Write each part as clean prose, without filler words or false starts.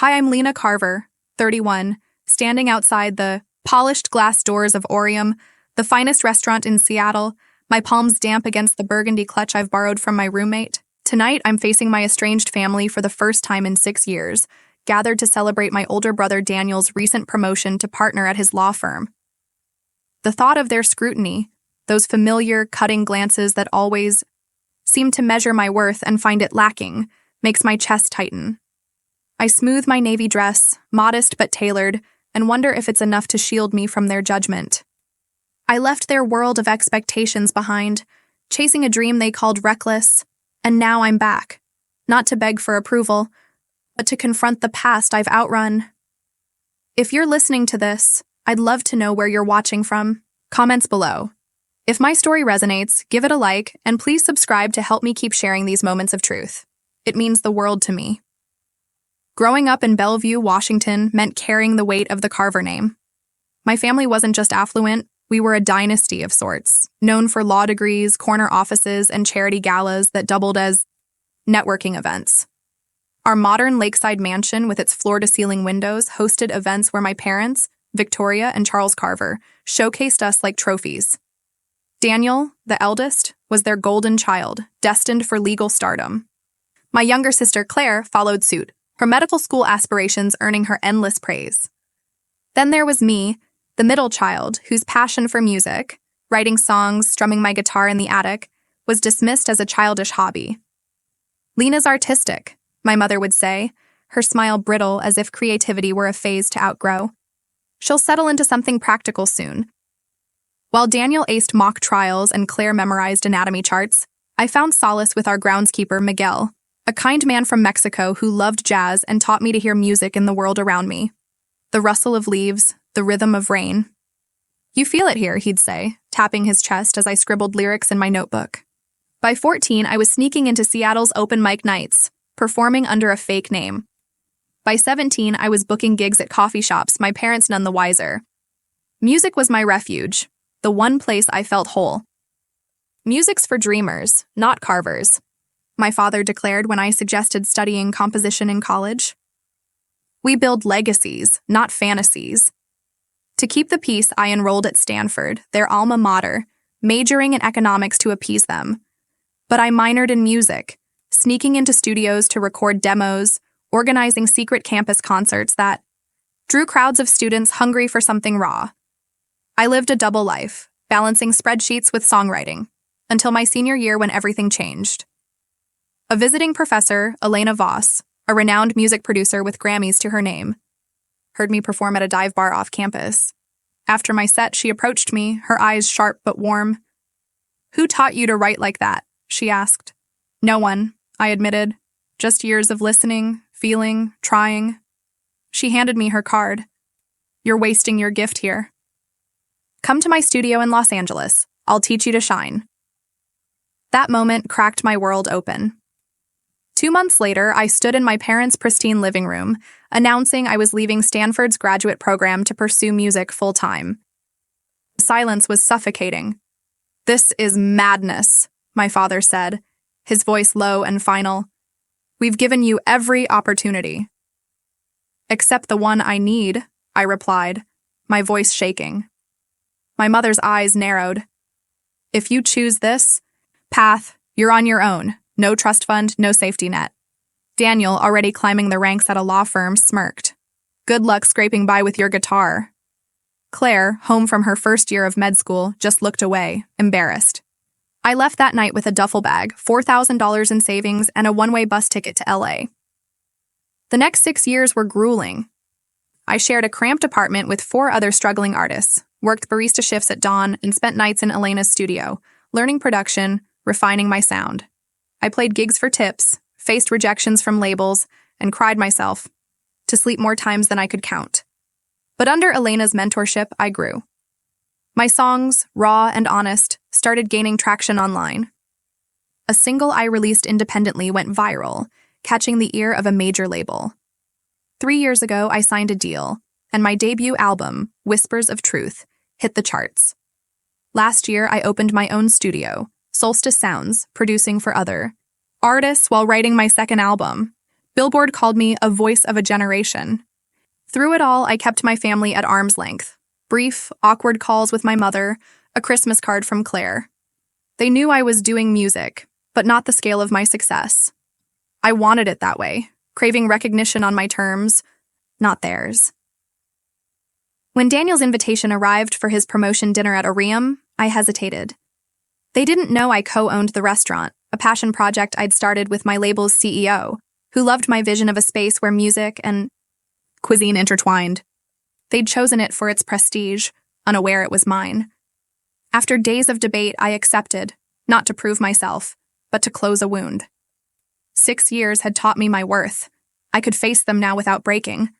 Hi, I'm Lena Carver, 31, standing outside the polished glass doors of Orium, the finest restaurant in Seattle, my palms damp against the burgundy clutch I've borrowed from my roommate. Tonight, I'm facing my estranged family for the first time in 6 years, gathered to celebrate my older brother Daniel's recent promotion to partner at his law firm. The thought of their scrutiny, those familiar, cutting glances that always seem to measure my worth and find it lacking, makes my chest tighten. I smooth my navy dress, modest but tailored, and wonder if it's enough to shield me from their judgment. I left their world of expectations behind, chasing a dream they called reckless, and now I'm back, not to beg for approval, but to confront the past I've outrun. If you're listening to this, I'd love to know where you're watching from. Comments below. If my story resonates, give it a like, and please subscribe to help me keep sharing these moments of truth. It means the world to me. Growing up in Bellevue, Washington, meant carrying the weight of the Carver name. My family wasn't just affluent, we were a dynasty of sorts, known for law degrees, corner offices, and charity galas that doubled as networking events. Our modern lakeside mansion with its floor-to-ceiling windows hosted events where my parents, Victoria and Charles Carver, showcased us like trophies. Daniel, the eldest, was their golden child, destined for legal stardom. My younger sister Claire followed suit, her medical school aspirations earning her endless praise. Then there was me, the middle child, whose passion for music, writing songs, strumming my guitar in the attic, was dismissed as a childish hobby. Lena's artistic, my mother would say, her smile brittle as if creativity were a phase to outgrow. She'll settle into something practical soon. While Daniel aced mock trials and Claire memorized anatomy charts, I found solace with our groundskeeper, Miguel, a kind man from Mexico who loved jazz and taught me to hear music in the world around me. The rustle of leaves, the rhythm of rain. "You feel it here," he'd say, tapping his chest as I scribbled lyrics in my notebook. By 14, I was sneaking into Seattle's open mic nights, performing under a fake name. By 17, I was booking gigs at coffee shops, my parents none the wiser. Music was my refuge, the one place I felt whole. "Music's for dreamers, not carvers," my father declared when I suggested studying composition in college. "We build legacies, not fantasies." To keep the peace, I enrolled at Stanford, their alma mater, majoring in economics to appease them. But I minored in music, sneaking into studios to record demos, organizing secret campus concerts that drew crowds of students hungry for something raw. I lived a double life, balancing spreadsheets with songwriting, until my senior year when everything changed. A visiting professor, Elena Voss, a renowned music producer with Grammys to her name, heard me perform at a dive bar off campus. After my set, she approached me, her eyes sharp but warm. "Who taught you to write like that?" she asked. "No one," I admitted. "Just years of listening, feeling, trying." She handed me her card. "You're wasting your gift here. Come to my studio in Los Angeles. I'll teach you to shine." That moment cracked my world open. 2 months later, I stood in my parents' pristine living room, announcing I was leaving Stanford's graduate program to pursue music full-time. Silence was suffocating. "This is madness," my father said, his voice low and final. "We've given you every opportunity." "Except the one I need," I replied, my voice shaking. My mother's eyes narrowed. "If you choose this path, you're on your own. No trust fund, no safety net." Daniel, already climbing the ranks at a law firm, smirked. "Good luck scraping by with your guitar." Claire, home from her first year of med school, just looked away, embarrassed. I left that night with a duffel bag, $4,000 in savings, and a one-way bus ticket to LA. The next 6 years were grueling. I shared a cramped apartment with 4 other struggling artists, worked barista shifts at dawn, and spent nights in Elena's studio, learning production, refining my sound. I played gigs for tips, faced rejections from labels, and cried myself to sleep more times than I could count. But under Elena's mentorship, I grew. My songs, raw and honest, started gaining traction online. A single I released independently went viral, catching the ear of a major label. 3 years ago, I signed a deal, and my debut album, Whispers of Truth, hit the charts. Last year, I opened my own studio, Solstice Sounds, producing for other artists while writing my second album. Billboard called me a voice of a generation. Through it all, I kept my family at arm's length. Brief, awkward calls with my mother, a Christmas card from Claire. They knew I was doing music, but not the scale of my success. I wanted it that way, craving recognition on my terms, not theirs. When Daniel's invitation arrived for his promotion dinner at Orium, I hesitated. They didn't know I co-owned the restaurant, a passion project I'd started with my label's CEO, who loved my vision of a space where music and cuisine intertwined. They'd chosen it for its prestige, unaware it was mine. After days of debate, I accepted, not to prove myself, but to close a wound. 6 years had taught me my worth. I could face them now without breaking.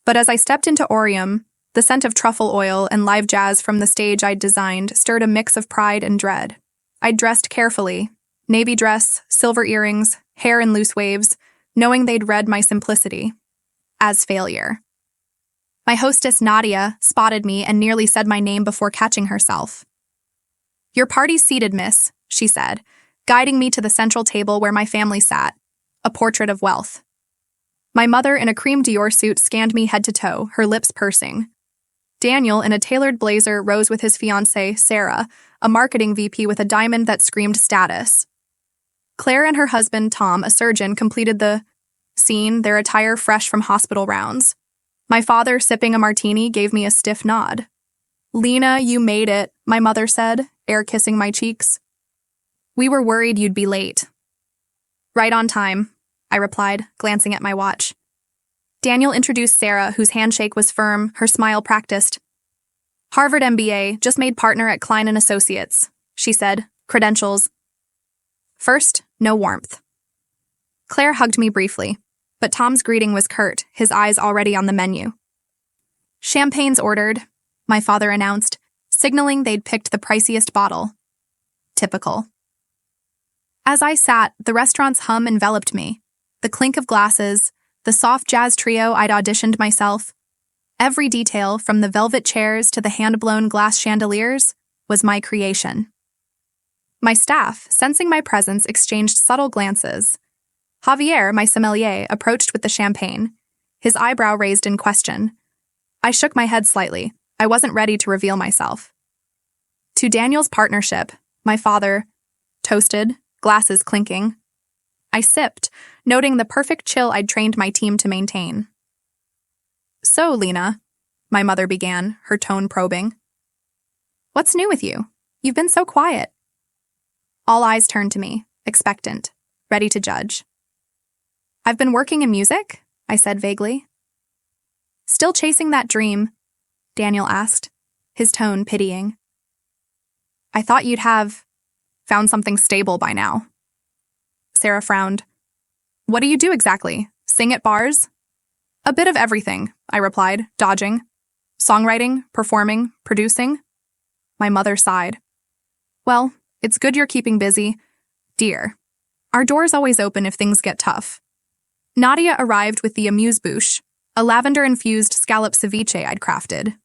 But as I stepped into Orium, the scent of truffle oil and live jazz from the stage I'd designed stirred a mix of pride and dread. I'd dressed carefully, navy dress, silver earrings, hair in loose waves, knowing they'd read my simplicity as failure. My hostess, Nadia, spotted me and nearly said my name before catching herself. "Your party's seated, miss," she said, guiding me to the central table where my family sat, a portrait of wealth. My mother, in a cream Dior suit, scanned me head to toe, her lips pursing. Daniel, in a tailored blazer, rose with his fiancée, Sarah, a marketing VP with a diamond that screamed status. Claire and her husband, Tom, a surgeon, completed the scene, their attire fresh from hospital rounds. My father, sipping a martini, gave me a stiff nod. "Lena, you made it," my mother said, air kissing my cheeks. "We were worried you'd be late." "Right on time," I replied, glancing at my watch. Daniel introduced Sarah, whose handshake was firm, her smile practiced. "Harvard MBA, just made partner at Klein & Associates," she said, credentials. First, no warmth. Claire hugged me briefly, but Tom's greeting was curt, his eyes already on the menu. "Champagne's ordered," my father announced, signaling they'd picked the priciest bottle. Typical. As I sat, the restaurant's hum enveloped me. The clink of glasses, the soft jazz trio I'd auditioned myself. Every detail, from the velvet chairs to the hand-blown glass chandeliers, was my creation. My staff, sensing my presence, exchanged subtle glances. Javier, my sommelier, approached with the champagne, his eyebrow raised in question. I shook my head slightly. I wasn't ready to reveal myself. To Daniel's partnership, my father toasted, glasses clinking. I sipped, noting the perfect chill I'd trained my team to maintain. "So, Lena," my mother began, her tone probing. "What's new with you? You've been so quiet." All eyes turned to me, expectant, ready to judge. "I've been working in music," I said vaguely. "Still chasing that dream?" Daniel asked, his tone pitying. "I thought you'd have found something stable by now." Sarah frowned. "What do you do exactly? Sing at bars?" "A bit of everything," I replied, dodging. "Songwriting, performing, producing?" My mother sighed. "Well, it's good you're keeping busy. Dear, our door's always open if things get tough." Nadia arrived with the amuse-bouche, a lavender-infused scallop ceviche I'd crafted.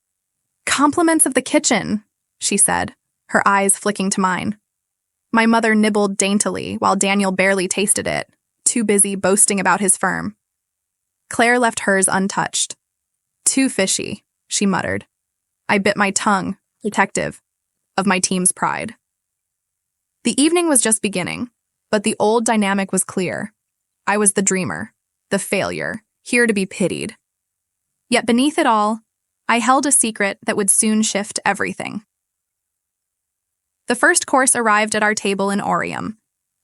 "Compliments of the kitchen," she said, her eyes flicking to mine. My mother nibbled daintily while Daniel barely tasted it, too busy boasting about his firm. Claire left hers untouched. "Too fishy," she muttered. I bit my tongue, protective of my team's pride. The evening was just beginning, but the old dynamic was clear. I was the dreamer, the failure, here to be pitied. Yet beneath it all, I held a secret that would soon shift everything. The first course arrived at our table in Orium,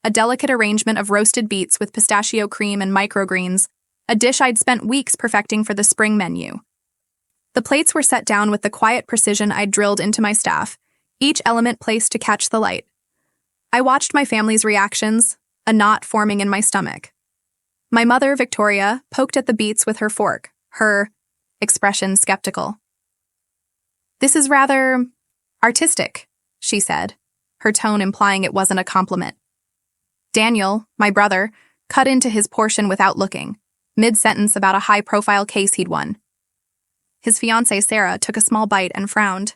a delicate arrangement of roasted beets with pistachio cream and microgreens, a dish I'd spent weeks perfecting for the spring menu. The plates were set down with the quiet precision I'd drilled into my staff, each element placed to catch the light. I watched my family's reactions, a knot forming in my stomach. My mother, Victoria, poked at the beets with her fork, her expression skeptical. "This is rather artistic," she said, her tone implying it wasn't a compliment. Daniel, my brother, cut into his portion without looking, mid-sentence about a high-profile case he'd won. His fiancée, Sarah, took a small bite and frowned.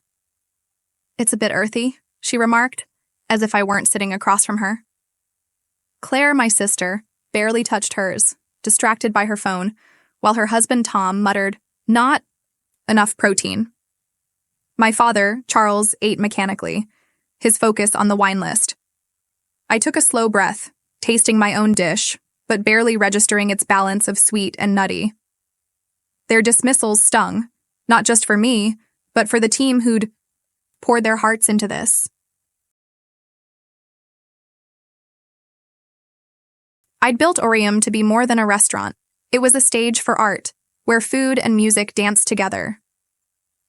"It's a bit earthy," she remarked, as if I weren't sitting across from her. Claire, my sister, barely touched hers, distracted by her phone, while her husband Tom muttered, "Not enough protein." My father, Charles, ate mechanically, his focus on the wine list. I took a slow breath, tasting my own dish, but barely registering its balance of sweet and nutty. Their dismissals stung, not just for me, but for the team who'd poured their hearts into this. I'd built Orium to be more than a restaurant. It was a stage for art, where food and music danced together.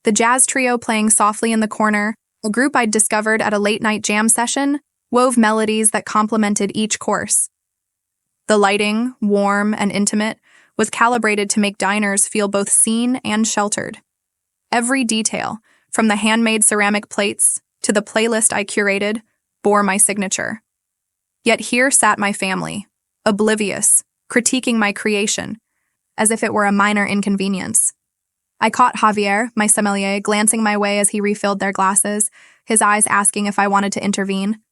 The jazz trio playing softly in the corner, a group I'd discovered at a late-night jam session, wove melodies that complemented each course. The lighting, warm and intimate, was calibrated to make diners feel both seen and sheltered. Every detail, from the handmade ceramic plates to the playlist I curated, bore my signature. Yet here sat my family, oblivious, critiquing my creation, as if it were a minor inconvenience. I caught Javier, my sommelier, glancing my way as he refilled their glasses, his eyes asking if I wanted to intervene.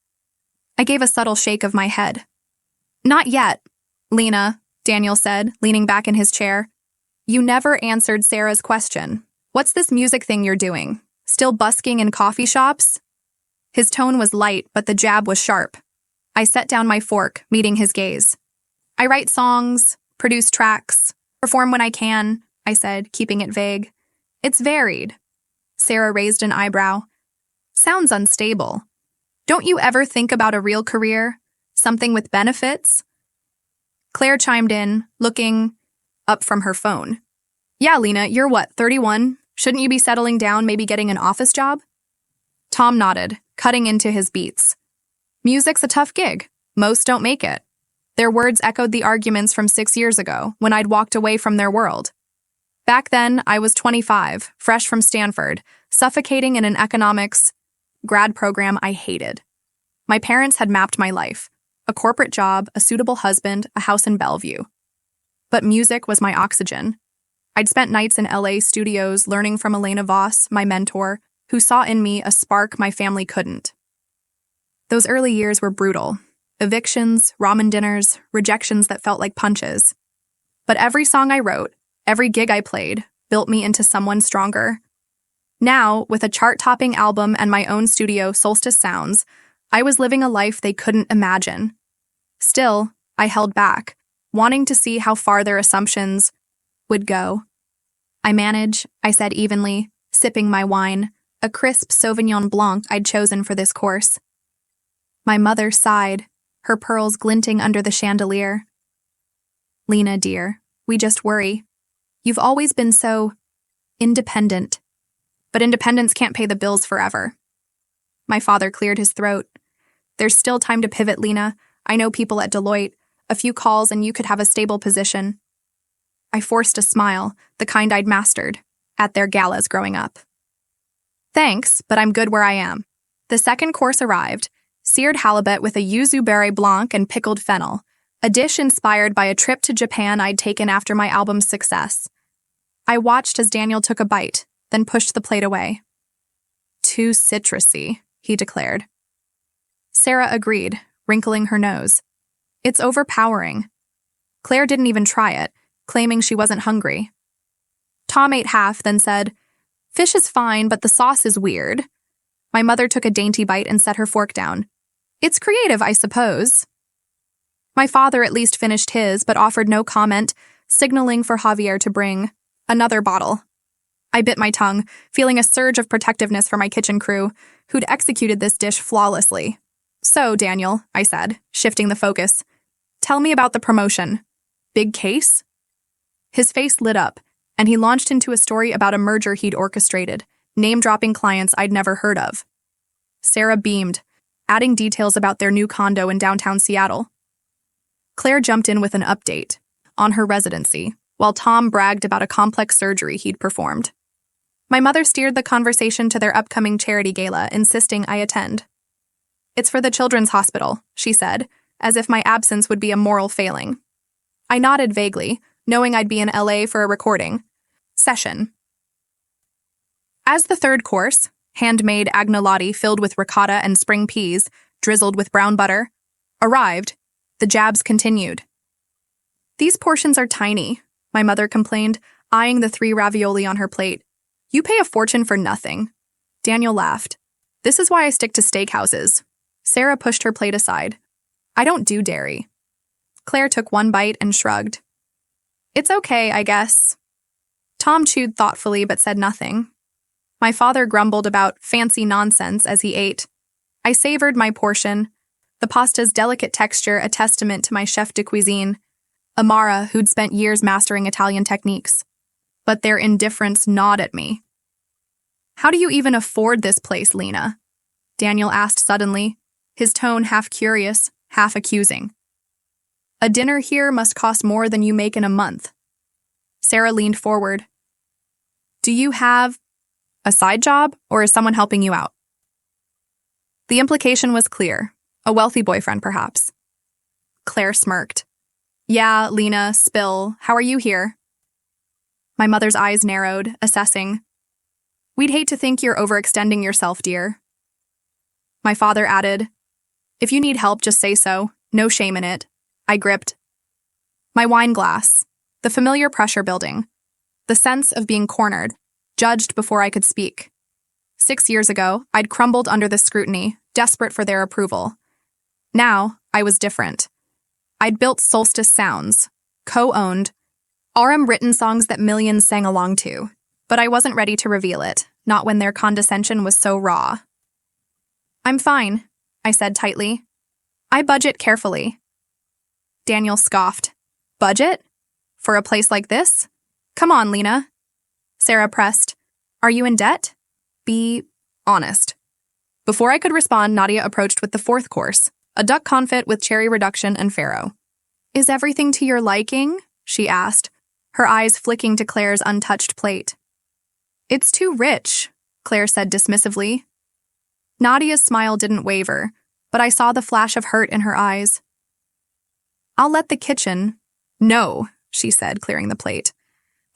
I gave a subtle shake of my head. "Not yet, Lena," Daniel said, leaning back in his chair. "You never answered Sarah's question. What's this music thing you're doing? Still busking in coffee shops?" His tone was light, but the jab was sharp. I set down my fork, meeting his gaze. "I write songs, produce tracks, perform when I can," I said, keeping it vague. "It's varied." Sarah raised an eyebrow. "Sounds unstable. Don't you ever think about a real career? Something with benefits?" Claire chimed in, looking up from her phone. "Yeah, Lena, you're what, 31? Shouldn't you be settling down, maybe getting an office job?" Tom nodded, cutting into his beats. "Music's a tough gig. Most don't make it." Their words echoed the arguments from 6 years ago, when I'd walked away from their world. Back then, I was 25, fresh from Stanford, suffocating in an economics grad program I hated. My parents had mapped my life: a corporate job, a suitable husband, a house in Bellevue. But music was my oxygen. I'd spent nights in LA studios learning from Elena Voss, my mentor, who saw in me a spark my family couldn't. Those early years were brutal. Evictions, ramen dinners, rejections that felt like punches. But every song I wrote, every gig I played, built me into someone stronger. Now, with a chart-topping album and my own studio, Solstice Sounds, I was living a life they couldn't imagine. Still, I held back, wanting to see how far their assumptions would go. "I manage," I said evenly, sipping my wine, a crisp Sauvignon Blanc I'd chosen for this course. My mother sighed, her pearls glinting under the chandelier. "Lena, dear, we just worry. You've always been so independent. But independence can't pay the bills forever." My father cleared his throat. "There's still time to pivot, Lena. I know people at Deloitte. A few calls and you could have a stable position." I forced a smile, the kind I'd mastered, at their galas growing up. "Thanks, but I'm good where I am." The second course arrived, seared halibut with a yuzu berry blanc and pickled fennel, a dish inspired by a trip to Japan I'd taken after my album's success. I watched as Daniel took a bite, then pushed the plate away. "Too citrusy," he declared. Sarah agreed, wrinkling her nose. "It's overpowering." Claire didn't even try it, claiming she wasn't hungry. Tom ate half, then said, "Fish is fine, but the sauce is weird." My mother took a dainty bite and set her fork down. "It's creative, I suppose." My father at least finished his, but offered no comment, signaling for Javier to bring another bottle. I bit my tongue, feeling a surge of protectiveness for my kitchen crew, who'd executed this dish flawlessly. "So, Daniel," I said, shifting the focus, "tell me about the promotion. Big case?" His face lit up, and he launched into a story about a merger he'd orchestrated, name-dropping clients I'd never heard of. Sarah beamed, adding details about their new condo in downtown Seattle. Claire jumped in with an update on her residency, while Tom bragged about a complex surgery he'd performed. My mother steered the conversation to their upcoming charity gala, insisting I attend. "It's for the Children's Hospital," she said, as if my absence would be a moral failing. I nodded vaguely, knowing I'd be in LA for a recording session. As the third course, handmade agnolotti filled with ricotta and spring peas, drizzled with brown butter, arrived, the jabs continued. These portions are tiny, my mother complained, eyeing the 3 ravioli on her plate. You pay a fortune for nothing. Daniel laughed. This is why I stick to steakhouses. Sarah pushed her plate aside. I don't do dairy. Claire took one bite and shrugged. It's okay, I guess. Tom chewed thoughtfully but said nothing. My father grumbled about fancy nonsense as he ate. I savored my portion, the pasta's delicate texture a testament to my chef de cuisine, Amara, who'd spent years mastering Italian techniques. But their indifference gnawed at me. How do you even afford this place, Lena? Daniel asked suddenly, his tone half curious, half accusing. A dinner here must cost more than you make in a month. Sarah leaned forward. Do you have a side job, or is someone helping you out? The implication was clear. A wealthy boyfriend, perhaps. Claire smirked. Yeah, Lena, spill. How are you here? My mother's eyes narrowed, assessing. We'd hate to think you're overextending yourself, dear. My father added, If you need help, just say so. No shame in it. I gripped. My wine glass. The familiar pressure building. The sense of being cornered, judged before I could speak. 6 years ago, I'd crumbled under the scrutiny, desperate for their approval. Now, I was different. I'd built Solstice Sounds, co-owned, RM-written songs that millions sang along to, but I wasn't ready to reveal it, not when their condescension was so raw. I'm fine, I said tightly. I budget carefully. Daniel scoffed. Budget? For a place like this? Come on, Lena. Sarah pressed. Are you in debt? Be honest. Before I could respond, Nadia approached with the 4th course, a duck confit with cherry reduction and farro. Is everything to your liking? She asked, her eyes flicking to Claire's untouched plate. It's too rich, Claire said dismissively. Nadia's smile didn't waver, but I saw the flash of hurt in her eyes. I'll let the kitchen. No, she said, clearing the plate.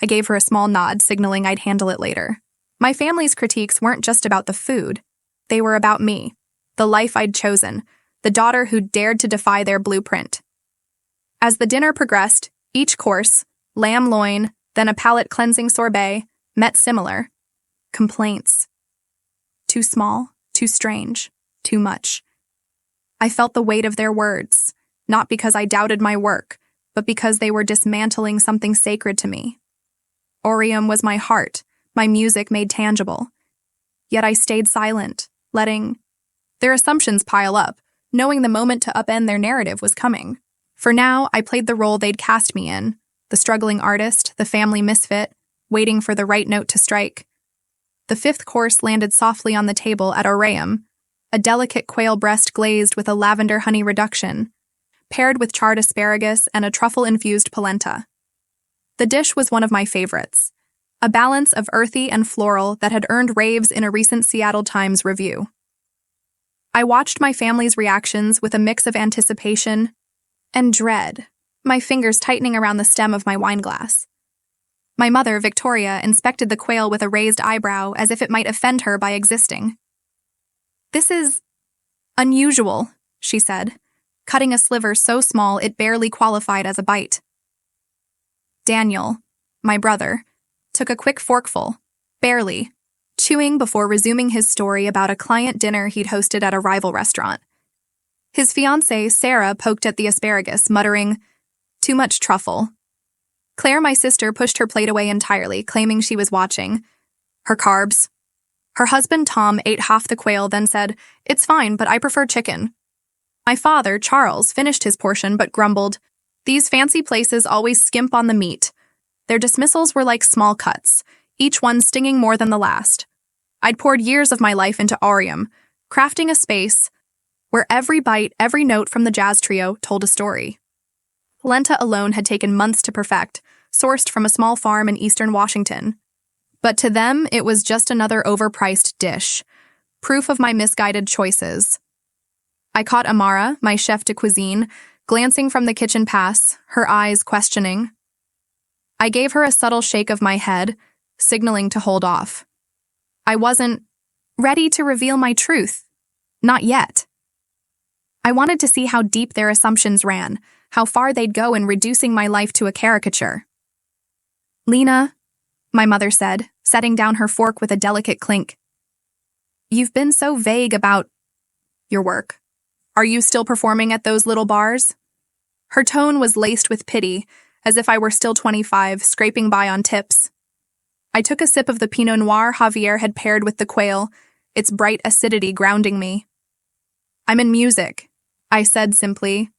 I gave her a small nod, signaling I'd handle it later. My family's critiques weren't just about the food. They were about me, the life I'd chosen, the daughter who'd dared to defy their blueprint. As the dinner progressed, each course, lamb loin, then a palate-cleansing sorbet, met similar complaints. Too small, too strange, too much. I felt the weight of their words, not because I doubted my work, but because they were dismantling something sacred to me. Orium was my heart, my music made tangible. Yet I stayed silent, letting their assumptions pile up, knowing the moment to upend their narrative was coming. For now, I played the role they'd cast me in, the struggling artist, the family misfit, waiting for the right note to strike. The 5th course landed softly on the table at Orium, a delicate quail breast glazed with a lavender honey reduction, paired with charred asparagus and a truffle-infused polenta. The dish was one of my favorites, a balance of earthy and floral that had earned raves in a recent Seattle Times review. I watched my family's reactions with a mix of anticipation and dread, my fingers tightening around the stem of my wine glass. My mother, Victoria, inspected the quail with a raised eyebrow as if it might offend her by existing. This is unusual, she said, cutting a sliver so small it barely qualified as a bite. Daniel, my brother, took a quick forkful, barely, chewing before resuming his story about a client dinner he'd hosted at a rival restaurant. His fiancée, Sarah, poked at the asparagus, muttering, "Too much truffle." Claire, my sister, pushed her plate away entirely, claiming she was watching. Her carbs. Her husband, Tom, ate half the quail, then said, "It's fine, but I prefer chicken." My father, Charles, finished his portion but grumbled, "These fancy places always skimp on the meat." Their dismissals were like small cuts, each one stinging more than the last. I'd poured years of my life into Orium, crafting a space where every bite, every note from the jazz trio told a story. Polenta alone had taken months to perfect, sourced from a small farm in eastern Washington. But to them, it was just another overpriced dish, proof of my misguided choices. I caught Amara, my chef de cuisine, glancing from the kitchen pass, her eyes questioning. I gave her a subtle shake of my head, signaling to hold off. I wasn't ready to reveal my truth. Not yet. I wanted to see how deep their assumptions ran, how far they'd go in reducing my life to a caricature. "Lena," my mother said, setting down her fork with a delicate clink. "You've been so vague about your work. Are you still performing at those little bars?" Her tone was laced with pity, as if I were still 25, scraping by on tips. I took a sip of the Pinot Noir Javier had paired with the quail, its bright acidity grounding me. "I'm in music," I said simply.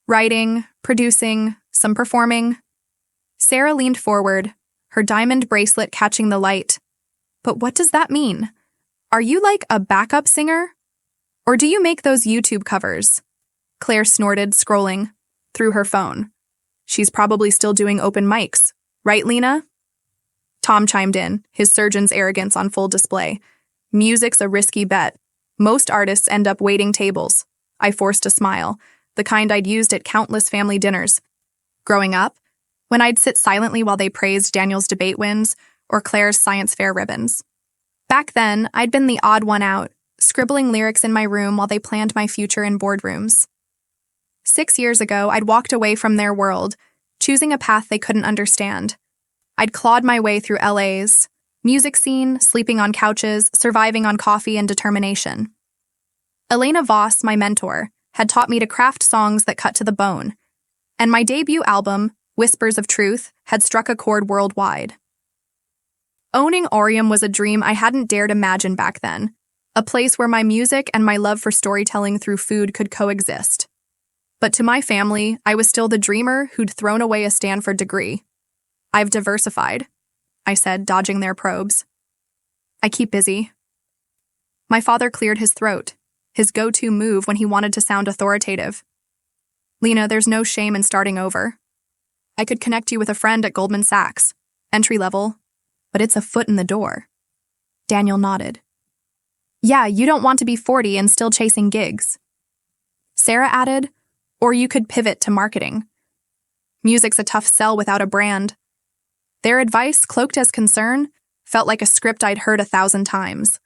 "Writing, producing, some performing." Sarah leaned forward, her diamond bracelet catching the light. "But what does that mean? Are you like a backup singer? Or do you make those YouTube covers?" Claire snorted, scrolling through her phone. "She's probably still doing open mics, right, Lena?" Tom chimed in, his surgeon's arrogance on full display. "Music's a risky bet. Most artists end up waiting tables." I forced a smile, the kind I'd used at countless family dinners. Growing up, when I'd sit silently while they praised Daniel's debate wins or Claire's science fair ribbons. Back then, I'd been the odd one out, scribbling lyrics in my room while they planned my future in boardrooms. 6 years ago, I'd walked away from their world, choosing a path they couldn't understand. I'd clawed my way through LA's music scene, sleeping on couches, surviving on coffee and determination. Elena Voss, my mentor, had taught me to craft songs that cut to the bone, and my debut album, Whispers of Truth, had struck a chord worldwide. Owning Orium was a dream I hadn't dared imagine back then, a place where my music and my love for storytelling through food could coexist. But to my family, I was still the dreamer who'd thrown away a Stanford degree. "I've diversified," I said, dodging their probes. "I keep busy." My father cleared his throat, his go-to move when he wanted to sound authoritative. "Lena, there's no shame in starting over. I could connect you with a friend at Goldman Sachs, entry level, but it's a foot in the door." Daniel nodded. "Yeah, you don't want to be 40 and still chasing gigs." Sarah added, "Or you could pivot to marketing. Music's a tough sell without a brand." Their advice, cloaked as concern, felt like a script I'd heard 1,000 times.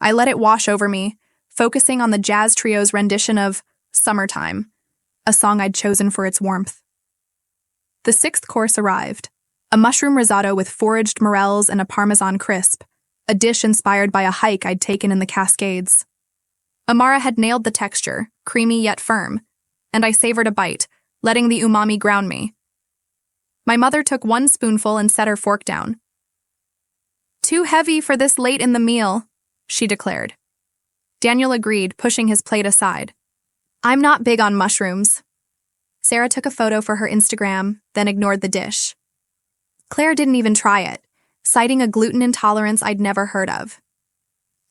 I let it wash over me, focusing on the jazz trio's rendition of Summertime, a song I'd chosen for its warmth. The 6th course arrived, a mushroom risotto with foraged morels and a Parmesan crisp, a dish inspired by a hike I'd taken in the Cascades. Amara had nailed the texture, creamy yet firm, and I savored a bite, letting the umami ground me. My mother took one spoonful and set her fork down. "Too heavy for this late in the meal," she declared. Daniel agreed, pushing his plate aside. "I'm not big on mushrooms." Sarah took a photo for her Instagram, then ignored the dish. Claire didn't even try it, citing a gluten intolerance I'd never heard of.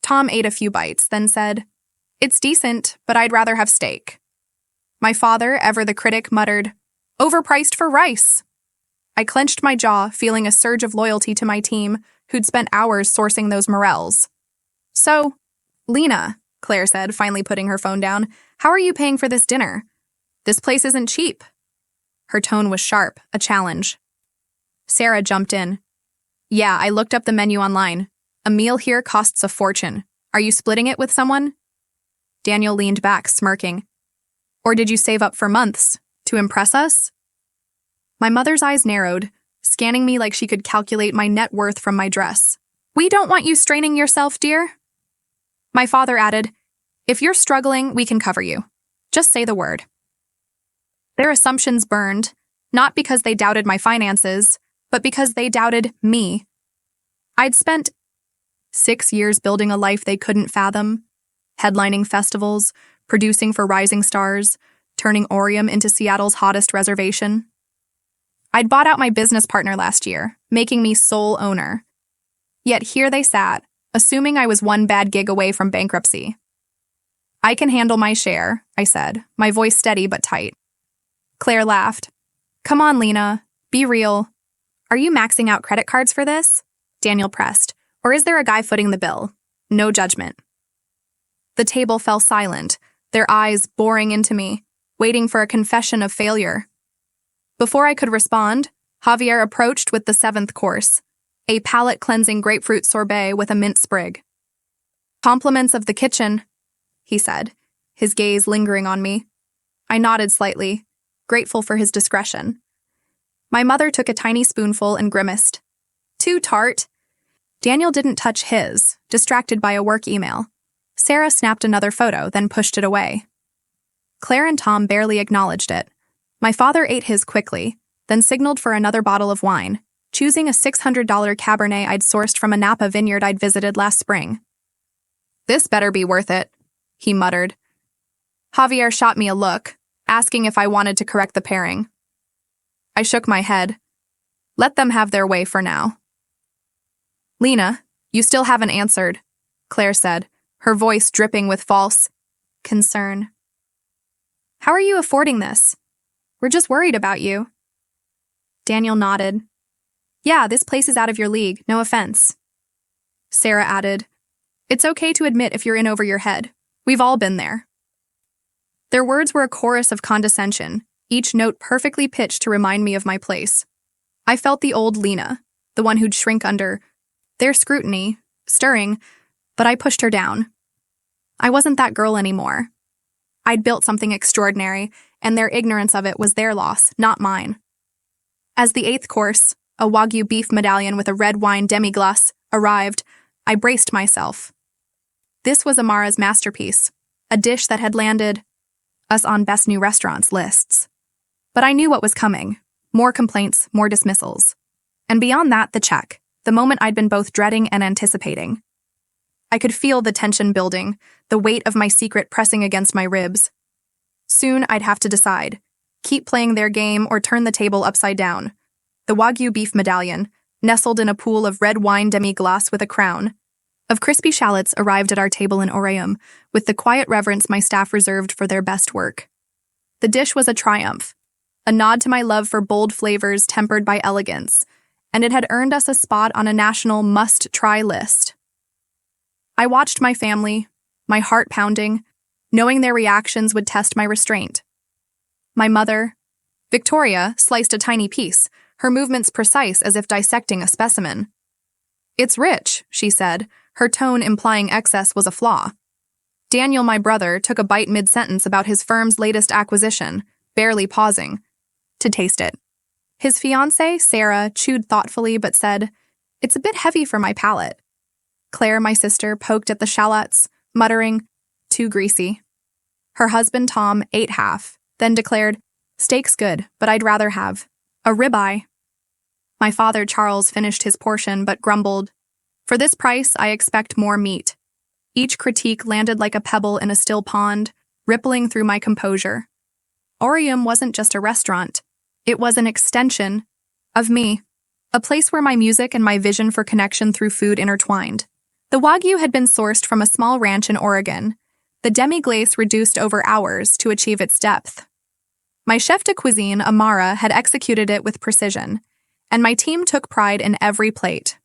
Tom ate a few bites, then said, "It's decent, but I'd rather have steak." My father, ever the critic, muttered, "Overpriced for rice." I clenched my jaw, feeling a surge of loyalty to my team, who'd spent hours sourcing those morels. "So, Lena," Claire said, finally putting her phone down, "how are you paying for this dinner? This place isn't cheap." Her tone was sharp, a challenge. Sarah jumped in. "Yeah, I looked up the menu online. A meal here costs a fortune. Are you splitting it with someone?" Daniel leaned back, smirking. "Or did you save up for months? To impress us?" My mother's eyes narrowed, scanning me like she could calculate my net worth from my dress. "We don't want you straining yourself, dear." My father added, "If you're struggling, we can cover you. Just say the word." Their assumptions burned, not because they doubted my finances, but because they doubted me. I'd spent 6 years building a life they couldn't fathom, headlining festivals, producing for rising stars, turning Orium into Seattle's hottest reservation. I'd bought out my business partner last year, making me sole owner. Yet here they sat, assuming I was one bad gig away from bankruptcy. "I can handle my share," I said, my voice steady but tight. Claire laughed. "Come on, Lena. Be real. Are you maxing out credit cards for this?" Daniel pressed. "Or is there a guy footing the bill? No judgment." The table fell silent, their eyes boring into me, waiting for a confession of failure. Before I could respond, Javier approached with the 7th course, a palate-cleansing grapefruit sorbet with a mint sprig. "Compliments of the kitchen," he said, his gaze lingering on me. I nodded slightly. grateful for his discretion. My mother took a tiny spoonful and grimaced. Too tart. Daniel didn't touch his, distracted by a work email. Sarah snapped another photo, then pushed it away. Claire and Tom barely acknowledged it. My father ate his quickly, then signaled for another bottle of wine, choosing a $600 Cabernet I'd sourced from a Napa vineyard I'd visited last spring. This better be worth it, he muttered. Javier shot me a look, asking if I wanted to correct the pairing. I shook my head. Let them have their way for now. Lena, you still haven't answered, Claire said, her voice dripping with false concern. How are you affording this? We're just worried about you. Daniel nodded. Yeah, this place is out of your league, no offense. Sarah added, It's okay to admit if you're in over your head. We've all been there. Their words were a chorus of condescension, each note perfectly pitched to remind me of my place. I felt the old Lena, the one who'd shrink under their scrutiny, stirring, but I pushed her down. I wasn't that girl anymore. I'd built something extraordinary, and their ignorance of it was their loss, not mine. As the 8th course, a Wagyu beef medallion with a red wine demi-glace, arrived, I braced myself. This was Amara's masterpiece, a dish that had landed us on Best New Restaurants lists. But I knew what was coming. More complaints, more dismissals. And beyond that, the check, the moment I'd been both dreading and anticipating. I could feel the tension building, the weight of my secret pressing against my ribs. Soon I'd have to decide, keep playing their game or turn the table upside down. The Wagyu beef medallion, nestled in a pool of red wine demi-glace with a crown of crispy shallots, arrived at our table in Orium with the quiet reverence my staff reserved for their best work. The dish was a triumph, a nod to my love for bold flavors tempered by elegance, and it had earned us a spot on a national must-try list. I watched my family, my heart pounding, knowing their reactions would test my restraint. My mother, Victoria, sliced a tiny piece, her movements precise as if dissecting a specimen. It's rich, she said, her tone implying excess was a flaw. Daniel, my brother, took a bite mid-sentence about his firm's latest acquisition, barely pausing to taste it. His fiancée, Sarah, chewed thoughtfully but said, It's a bit heavy for my palate. Claire, my sister, poked at the shallots, muttering, Too greasy. Her husband, Tom, ate half, then declared, Steak's good, but I'd rather have a ribeye. My father, Charles, finished his portion but grumbled, For this price, I expect more meat. Each critique landed like a pebble in a still pond, rippling through my composure. Orium wasn't just a restaurant. It was an extension of me, a place where my music and my vision for connection through food intertwined. The Wagyu had been sourced from a small ranch in Oregon, the demi-glace reduced over hours to achieve its depth. My chef de cuisine, Amara, had executed it with precision, and my team took pride in every plate.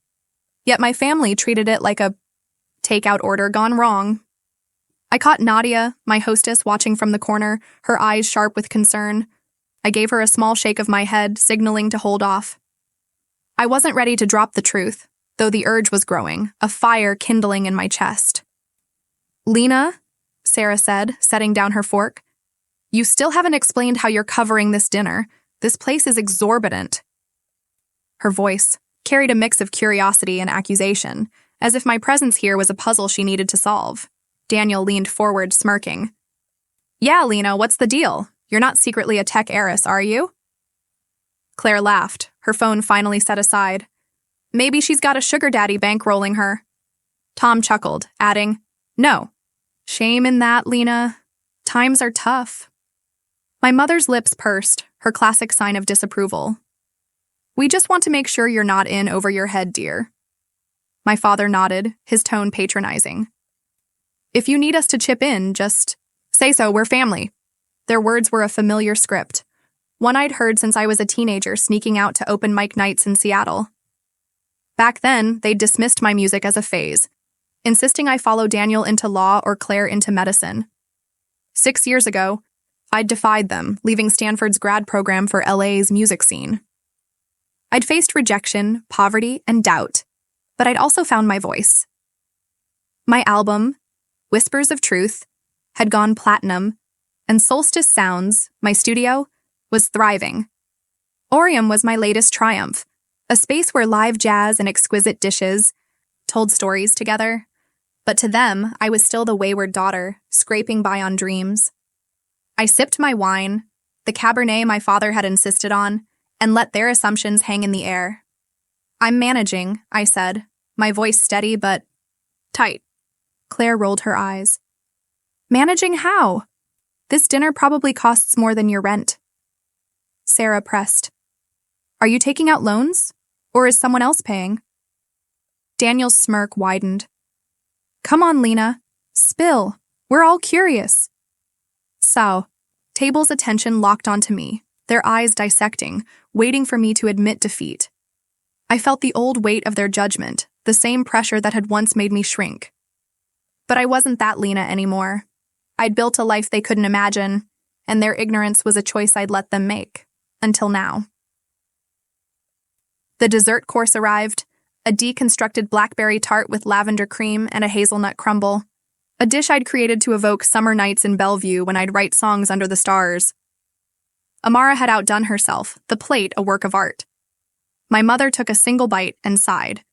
Yet my family treated it like a takeout order gone wrong. I caught Nadia, my hostess, watching from the corner, her eyes sharp with concern. I gave her a small shake of my head, signaling to hold off. I wasn't ready to drop the truth, though the urge was growing, a fire kindling in my chest. Lena, Sarah said, setting down her fork, you still haven't explained how you're covering this dinner. This place is exorbitant. Her voice carried a mix of curiosity and accusation, as if my presence here was a puzzle she needed to solve. Daniel leaned forward, smirking. Yeah, Lena, what's the deal? You're not secretly a tech heiress, are you? Claire laughed, her phone finally set aside. Maybe she's got a sugar daddy bankrolling her. Tom chuckled, adding, No. Shame in that, Lena. Times are tough. My mother's lips pursed, her classic sign of disapproval. We just want to make sure you're not in over your head, dear. My father nodded, his tone patronizing. If you need us to chip in, just say so, we're family. Their words were a familiar script, one I'd heard since I was a teenager sneaking out to open mic nights in Seattle. Back then, they'd dismissed my music as a phase, insisting I follow Daniel into law or Claire into medicine. 6 years ago, I'd defied them, leaving Stanford's grad program for LA's music scene. I'd faced rejection, poverty, and doubt, but I'd also found my voice. My album, Whispers of Truth, had gone platinum, and Solstice Sounds, my studio, was thriving. Orium was my latest triumph, a space where live jazz and exquisite dishes told stories together. But to them, I was still the wayward daughter, scraping by on dreams. I sipped my wine, the Cabernet my father had insisted on, and let their assumptions hang in the air. "I'm managing," I said, my voice steady but tight. Claire rolled her eyes. "Managing how? This dinner probably costs more than your rent." Sarah pressed. "Are you taking out loans? Or is someone else paying?" Daniel's smirk widened. "Come on, Lena. Spill. We're all curious." So, table's attention locked onto me, their eyes dissecting, waiting for me to admit defeat. I felt the old weight of their judgment, the same pressure that had once made me shrink. But I wasn't that Lena anymore. I'd built a life they couldn't imagine, and their ignorance was a choice I'd let them make, until now. The dessert course arrived, a deconstructed blackberry tart with lavender cream and a hazelnut crumble, a dish I'd created to evoke summer nights in Bellevue when I'd write songs under the stars. Amara had outdone herself, the plate a work of art. My mother took a single bite and sighed.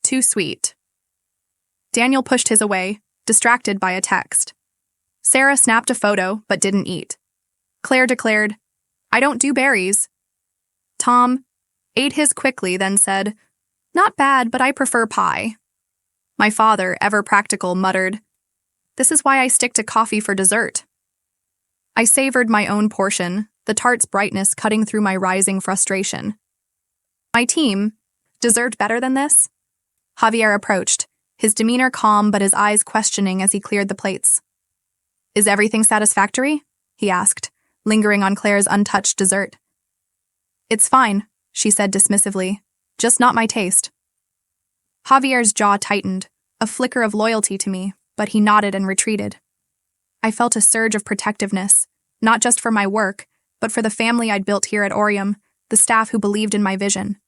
Too sweet. Daniel pushed his away, distracted by a text. Sarah snapped a photo, but didn't eat. Claire declared, "I don't do berries." Tom ate his quickly, then said, "Not bad, but I prefer pie." My father, ever practical, muttered, "This is why I stick to coffee for dessert." I savored my own portion, the tart's brightness cutting through my rising frustration. My team deserved better than this? Javier approached, his demeanor calm but his eyes questioning as he cleared the plates. "Is everything satisfactory?" he asked, lingering on Claire's untouched dessert. "It's fine," she said dismissively, "just not my taste." Javier's jaw tightened, a flicker of loyalty to me, but he nodded and retreated. I felt a surge of protectiveness, not just for my work, but for the family I'd built here at Orium, the staff who believed in my vision.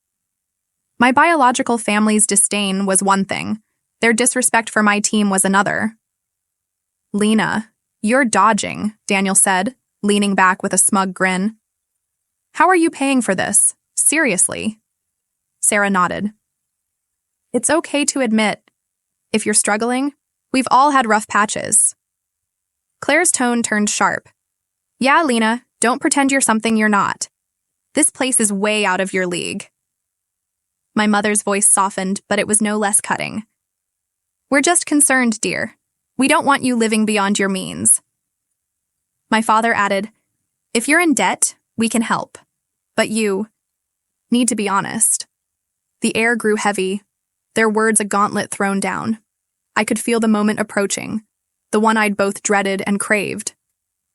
My biological family's disdain was one thing, their disrespect for my team was another. "Lena, you're dodging," Daniel said, leaning back with a smug grin. "How are you paying for this? Seriously?" Sarah nodded. "It's okay to admit, if you're struggling, we've all had rough patches." Claire's tone turned sharp. "Yeah, Lena, don't pretend you're something you're not. This place is way out of your league." My mother's voice softened, but it was no less cutting. "We're just concerned, dear. We don't want you living beyond your means." My father added, "If you're in debt, we can help. But you need to be honest." The air grew heavy, their words a gauntlet thrown down. I could feel the moment approaching, the one I'd both dreaded and craved.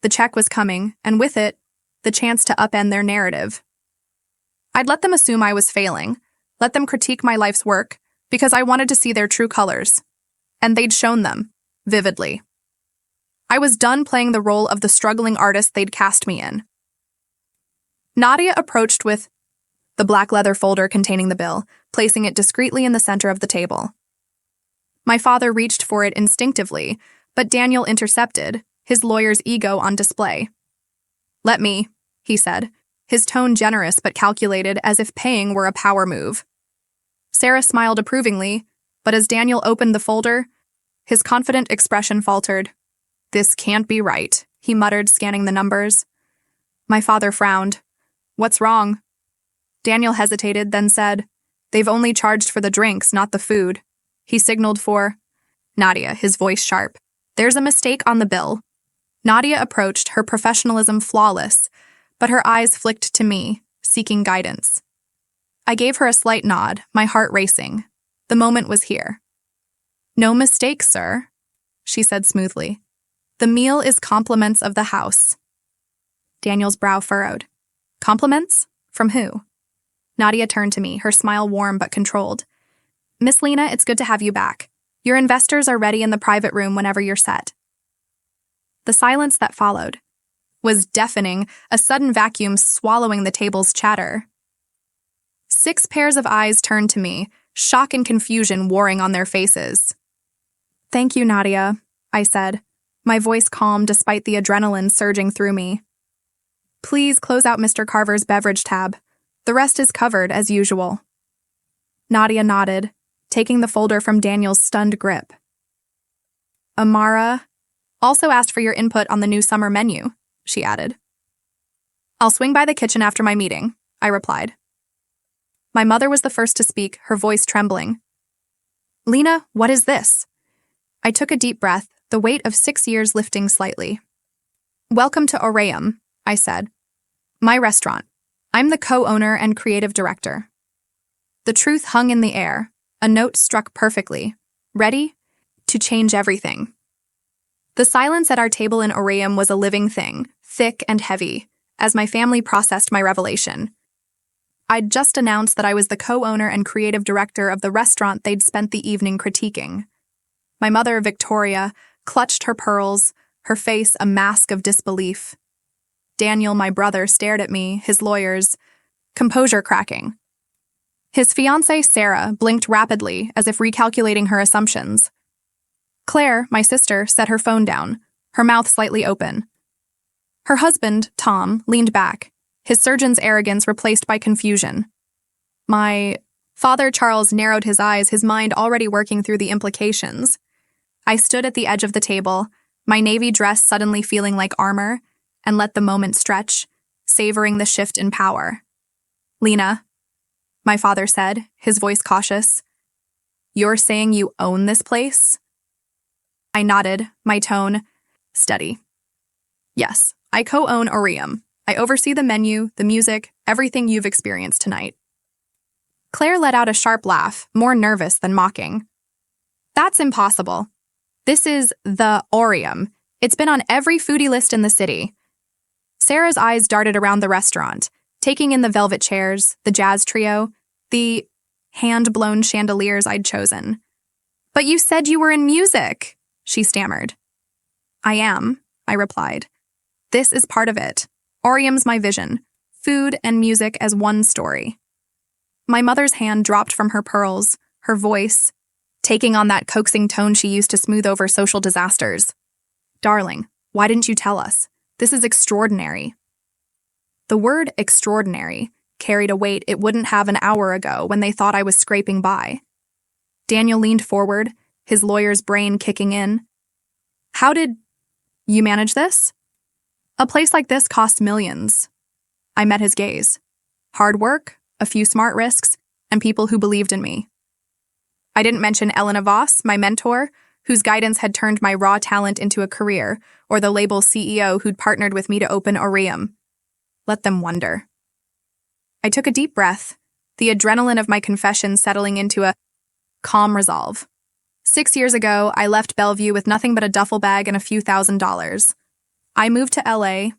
The check was coming, and with it, the chance to upend their narrative. I'd let them assume I was failing, let them critique my life's work, because I wanted to see their true colors. And they'd shown them, vividly. I was done playing the role of the struggling artist they'd cast me in. Nadia approached with the black leather folder containing the bill, placing it discreetly in the center of the table. My father reached for it instinctively, but Daniel intercepted, his lawyer's ego on display. "Let me," he said, his tone generous but calculated as if paying were a power move. Sarah smiled approvingly, but as Daniel opened the folder, his confident expression faltered. "This can't be right," he muttered, scanning the numbers. My father frowned. "What's wrong?" Daniel hesitated, then said, "They've only charged for the drinks, not the food." He signaled for Nadia, his voice sharp. "There's a mistake on the bill." Nadia approached, her professionalism flawless, but her eyes flicked to me, seeking guidance. I gave her a slight nod, my heart racing. The moment was here. "No mistake, sir," she said smoothly. "The meal is compliments of the house." Daniel's brow furrowed. "Compliments? From who?" Nadia turned to me, her smile warm but controlled. "Miss Lena, it's good to have you back. Your investors are ready in the private room whenever you're set." The silence that followed was deafening, a sudden vacuum swallowing the table's chatter. 6 pairs of eyes turned to me, shock and confusion warring on their faces. "Thank you, Nadia," I said, my voice calm despite the adrenaline surging through me. Please close out Mr. Carver's beverage tab. The rest is covered, as usual. Nadia nodded, taking the folder from Daniel's stunned grip. Amara also asked for your input on the new summer menu, she added. I'll swing by the kitchen after my meeting, I replied. My mother was the first to speak, her voice trembling. Lena, what is this? I took a deep breath, the weight of 6 years lifting slightly. Welcome to Aureum, I said. My restaurant. I'm the co-owner and creative director. The truth hung in the air, a note struck perfectly, ready to change everything. The silence at our table in Aureum was a living thing, thick and heavy, as my family processed my revelation. I'd just announced that I was the co-owner and creative director of the restaurant they'd spent the evening critiquing. My mother, Victoria, clutched her pearls, her face a mask of disbelief. Daniel, my brother, stared at me, his lawyers, composure cracking. His fiancée, Sarah, blinked rapidly, as if recalculating her assumptions. Claire, my sister, set her phone down, her mouth slightly open. Her husband, Tom, leaned back, his surgeon's arrogance replaced by confusion. My father, Charles, narrowed his eyes, his mind already working through the implications. I stood at the edge of the table, my navy dress suddenly feeling like armor, and let the moment stretch, savoring the shift in power. Lena, my father said, his voice cautious. You're saying you own this place? I nodded, my tone steady. Yes, I co-own Aureum. I oversee the menu, the music, everything you've experienced tonight. Claire let out a sharp laugh, more nervous than mocking. That's impossible. This is the Aureum. It's been on every foodie list in the city. Sarah's eyes darted around the restaurant, taking in the velvet chairs, the jazz trio, the hand-blown chandeliers I'd chosen. But you said you were in music, she stammered. I am, I replied. This is part of it. Aureum's my vision, food and music as one story. My mother's hand dropped from her pearls, her voice, taking on that coaxing tone she used to smooth over social disasters. Darling, why didn't you tell us? This is extraordinary. The word extraordinary carried a weight it wouldn't have an hour ago when they thought I was scraping by. Daniel leaned forward, his lawyer's brain kicking in. How did you manage this? A place like this costs millions. I met his gaze. Hard work, a few smart risks, and people who believed in me. I didn't mention Elena Voss, my mentor, whose guidance had turned my raw talent into a career, or the label CEO who'd partnered with me to open Aureum. Let them wonder. I took a deep breath, the adrenaline of my confession settling into a calm resolve. 6 years ago, I left Bellevue with nothing but a duffel bag and a few $1,000s. I moved to LA,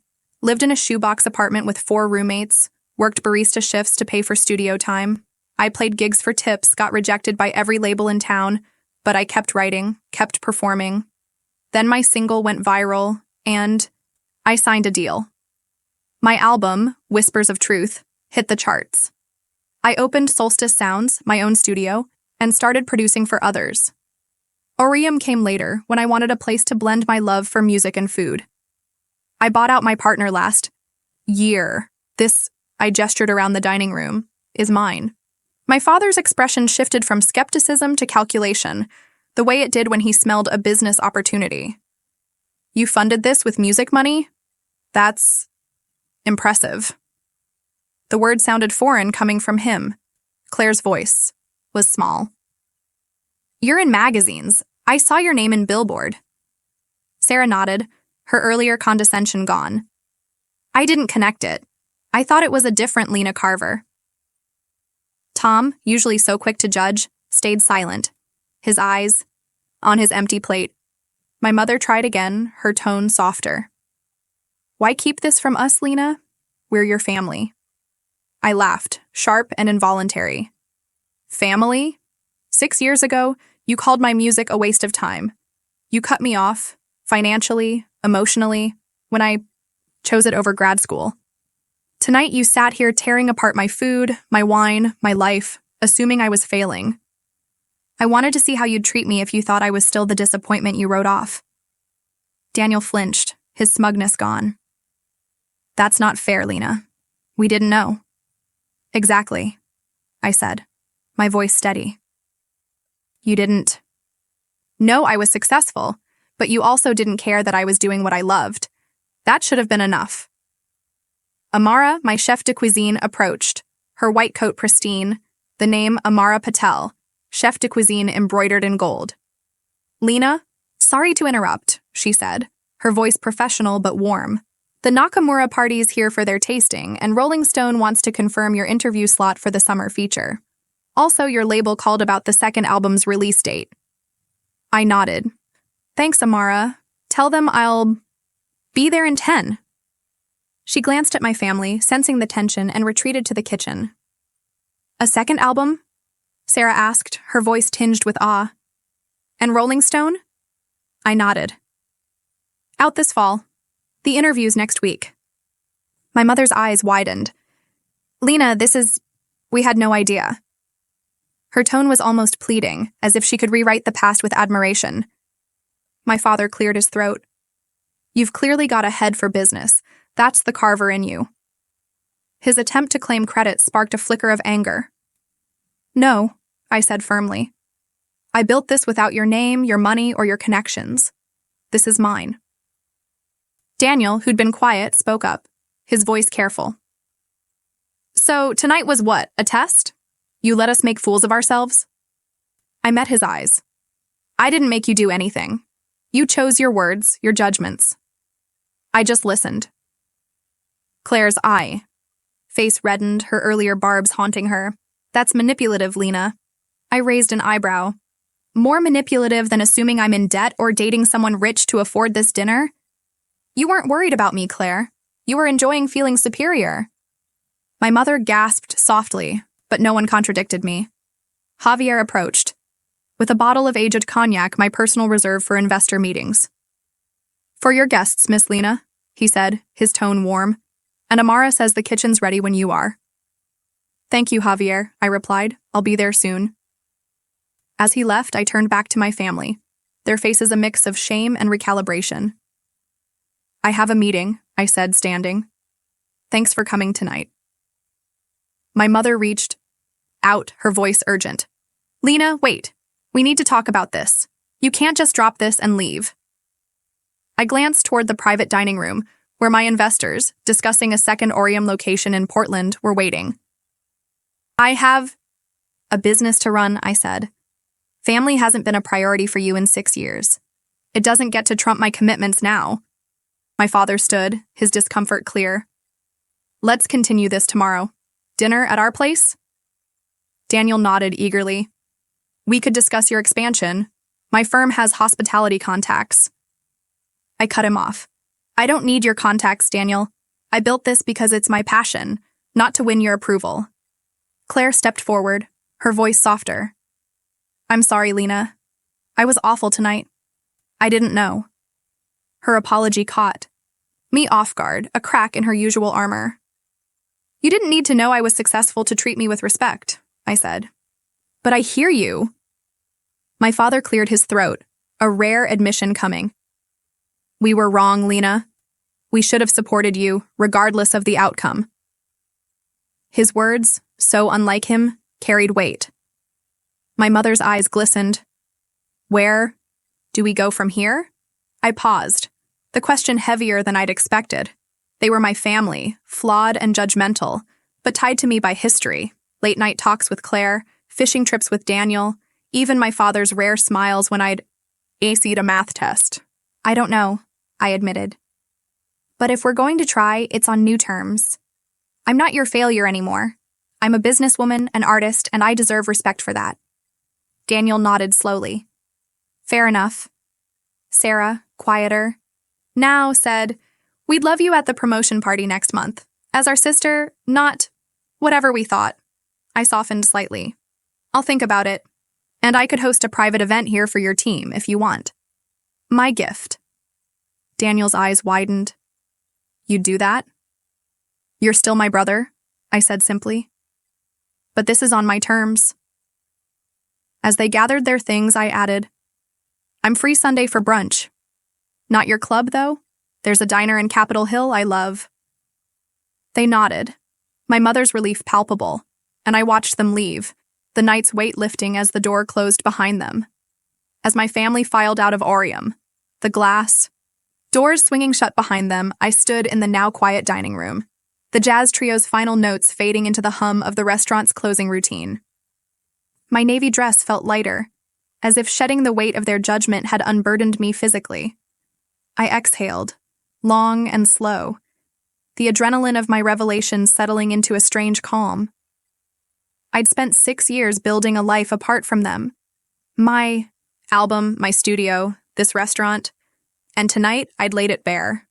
lived in a shoebox apartment with 4 roommates, worked barista shifts to pay for studio time. I played gigs for tips, got rejected by every label in town, but I kept writing, kept performing. Then my single went viral, and I signed a deal. My album, Whispers of Truth, hit the charts. I opened Solstice Sounds, my own studio, and started producing for others. Aureum came later, when I wanted a place to blend my love for music and food. I bought out my partner last year. This, I gestured around the dining room, is mine. My father's expression shifted from skepticism to calculation, the way it did when he smelled a business opportunity. You funded this with music money? That's impressive. The word sounded foreign coming from him. Claire's voice was small. You're in magazines. I saw your name in Billboard. Sarah nodded, her earlier condescension gone. I didn't connect it. I thought it was a different Lena Carver. Tom, usually so quick to judge, stayed silent, his eyes on his empty plate. My mother tried again, her tone softer. Why keep this from us, Lena? We're your family. I laughed, sharp and involuntary. Family? 6 years ago, you called my music a waste of time. You cut me off, financially, emotionally, when I chose it over grad school. Tonight you sat here tearing apart my food, my wine, my life, assuming I was failing. I wanted to see how you'd treat me if you thought I was still the disappointment you wrote off. Daniel flinched, his smugness gone. That's not fair, Lena. We didn't know. Exactly, I said, my voice steady. You didn't know I was successful, but you also didn't care that I was doing what I loved. That should have been enough. Amara, my chef de cuisine, approached, her white coat pristine, the name Amara Patel, chef de cuisine embroidered in gold. Lena, sorry to interrupt, she said, her voice professional but warm. The Nakamura party's here for their tasting, and Rolling Stone wants to confirm your interview slot for the summer feature. Also, your label called about the second album's release date. I nodded. Thanks, Amara. Tell them I'll be there in 10. She glanced at my family, sensing the tension, and retreated to the kitchen. A second album? Sarah asked, her voice tinged with awe. And Rolling Stone? I nodded. Out this fall. The interview's next week. My mother's eyes widened. Lena, we had no idea. Her tone was almost pleading, as if she could rewrite the past with admiration. My father cleared his throat. You've clearly got a head for business. That's the Carver in you. His attempt to claim credit sparked a flicker of anger. No, I said firmly. I built this without your name, your money, or your connections. This is mine. Daniel, who'd been quiet, spoke up, his voice careful. So tonight was what, a test? You let us make fools of ourselves? I met his eyes. I didn't make you do anything. You chose your words, your judgments. I just listened. Claire's eye. Face reddened, her earlier barbs haunting her. That's manipulative, Lena. I raised an eyebrow. More manipulative than assuming I'm in debt or dating someone rich to afford this dinner? You weren't worried about me, Claire. You were enjoying feeling superior. My mother gasped softly, but no one contradicted me. Javier approached, with a bottle of aged cognac, my personal reserve for investor meetings. For your guests, Miss Lena, he said, his tone warm, and Amara says the kitchen's ready when you are. Thank you, Javier, I replied. I'll be there soon. As he left, I turned back to my family, their faces a mix of shame and recalibration. I have a meeting, I said, standing. Thanks for coming tonight. My mother reached out, her voice urgent. Lena, wait. We need to talk about this. You can't just drop this and leave. I glanced toward the private dining room, where my investors, discussing a second Orium location in Portland, were waiting. I have a business to run, I said. Family hasn't been a priority for you in 6 years. It doesn't get to trump my commitments now. My father stood, his discomfort clear. Let's continue this tomorrow. Dinner at our place? Daniel nodded eagerly. We could discuss your expansion. My firm has hospitality contacts. I cut him off. I don't need your contacts, Daniel. I built this because it's my passion, not to win your approval. Claire stepped forward, her voice softer. I'm sorry, Lena. I was awful tonight. I didn't know. Her apology caught me off guard, a crack in her usual armor. You didn't need to know I was successful to treat me with respect, I said. But I hear you. My father cleared his throat, a rare admission coming. We were wrong, Lena. We should have supported you, regardless of the outcome. His words, so unlike him, carried weight. My mother's eyes glistened. Where do we go from here? I paused, the question heavier than I'd expected. They were my family, flawed and judgmental, but tied to me by history, late-night talks with Claire, fishing trips with Daniel, even my father's rare smiles when I'd aced a math test. I don't know, I admitted. But if we're going to try, it's on new terms. I'm not your failure anymore. I'm a businesswoman, an artist, and I deserve respect for that. Daniel nodded slowly. Fair enough. Sarah, quieter, now said, We'd love you at the promotion party next month. As our sister, not whatever we thought. I softened slightly. I'll think about it. And I could host a private event here for your team if you want. My gift. Daniel's eyes widened. You'd do that? You're still my brother, I said simply. But this is on my terms. As they gathered their things, I added, I'm free Sunday for brunch. Not your club, though? There's a diner in Capitol Hill I love. They nodded, my mother's relief palpable, and I watched them leave, the night's weight lifting as the door closed behind them. As my family filed out of Orium, the glass doors swinging shut behind them, I stood in the now quiet dining room, the jazz trio's final notes fading into the hum of the restaurant's closing routine. My navy dress felt lighter, as if shedding the weight of their judgment had unburdened me physically. I exhaled, long and slow, the adrenaline of my revelation settling into a strange calm. I'd spent 6 years building a life apart from them. My album, my studio, this restaurant, and tonight I'd laid it bare.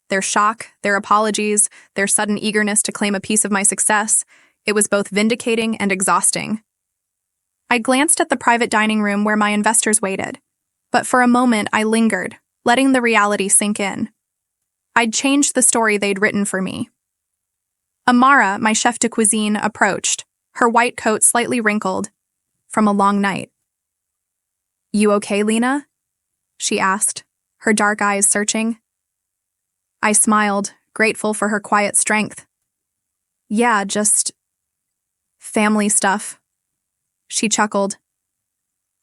Their shock, their apologies, their sudden eagerness to claim a piece of my success, it was both vindicating and exhausting. I glanced at the private dining room where my investors waited, but for a moment I lingered, letting the reality sink in. I'd changed the story they'd written for me. Amara, my chef de cuisine, approached, her white coat slightly wrinkled from a long night. "You okay, Lena?" she asked, her dark eyes searching. I smiled, grateful for her quiet strength. "Yeah, just family stuff." She chuckled.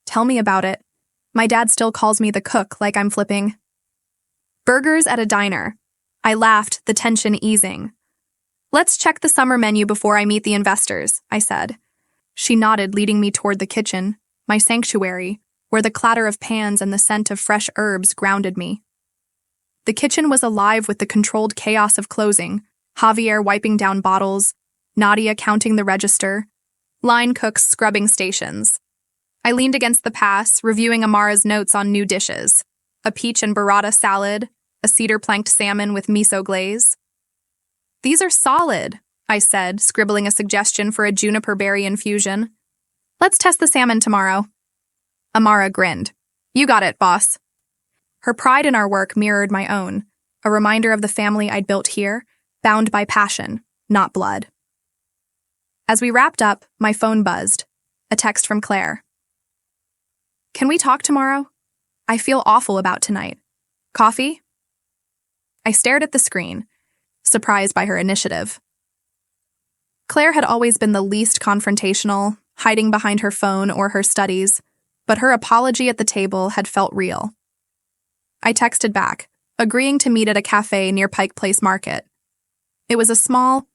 "Tell me about it. My dad still calls me the cook like I'm flipping." "Burgers at a diner." I laughed, the tension easing. "Let's check the summer menu before I meet the investors," I said. She nodded, leading me toward the kitchen, my sanctuary, where the clatter of pans and the scent of fresh herbs grounded me. The kitchen was alive with the controlled chaos of closing, Javier wiping down bottles, Nadia counting the register, line cooks scrubbing stations. I leaned against the pass, reviewing Amara's notes on new dishes, a peach and burrata salad, a cedar-planked salmon with miso glaze. "These are solid," I said, scribbling a suggestion for a juniper berry infusion. "Let's test the salmon tomorrow." Amara grinned. "You got it, boss." Her pride in our work mirrored my own, a reminder of the family I'd built here, bound by passion, not blood. As we wrapped up, my phone buzzed, a text from Claire. "Can we talk tomorrow? I feel awful about tonight. Coffee?" I stared at the screen, surprised by her initiative. Claire had always been the least confrontational, hiding behind her phone or her studies, but her apology at the table had felt real. I texted back, agreeing to meet at a cafe near Pike Place Market. It was a small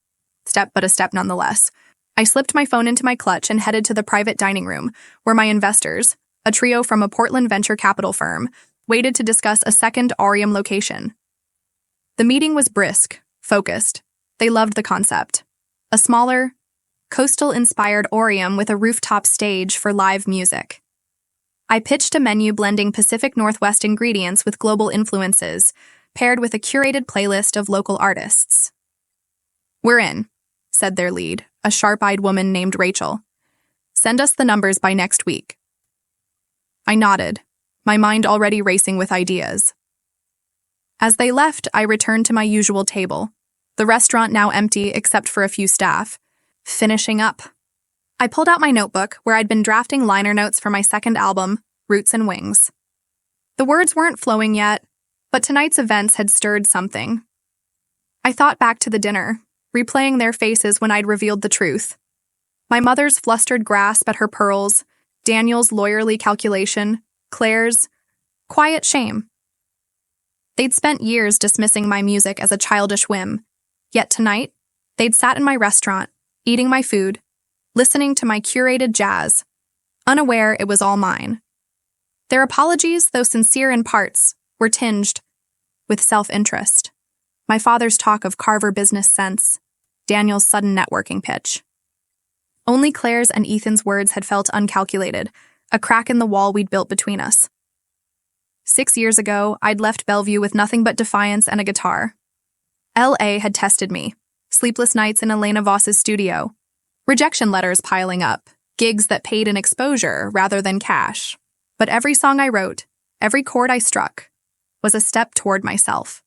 step, but a step nonetheless. I slipped my phone into my clutch and headed to the private dining room, where my investors, a trio from a Portland venture capital firm, waited to discuss a second Orium location. The meeting was brisk, focused. They loved the concept. A smaller, coastal-inspired Orium with a rooftop stage for live music. I pitched a menu blending Pacific Northwest ingredients with global influences, paired with a curated playlist of local artists. "We're in," said their lead, a sharp-eyed woman named Rachel. "Send us the numbers by next week." I nodded, my mind already racing with ideas. As they left, I returned to my usual table, the restaurant now empty except for a few staff, finishing up. I pulled out my notebook where I'd been drafting liner notes for my second album, Roots and Wings. The words weren't flowing yet, but tonight's events had stirred something. I thought back to the dinner, replaying their faces when I'd revealed the truth. My mother's flustered grasp at her pearls, Daniel's lawyerly calculation, Claire's quiet shame. They'd spent years dismissing my music as a childish whim, yet tonight, they'd sat in my restaurant, eating my food, listening to my curated jazz, unaware it was all mine. Their apologies, though sincere in parts, were tinged with self-interest. My father's talk of Carver business sense, Daniel's sudden networking pitch. Only Claire's and Ethan's words had felt uncalculated, a crack in the wall we'd built between us. 6 years ago, I'd left Bellevue with nothing but defiance and a guitar. L.A. had tested me, sleepless nights in Elena Voss's studio, rejection letters piling up, gigs that paid in exposure rather than cash. But every song I wrote, every chord I struck, was a step toward myself.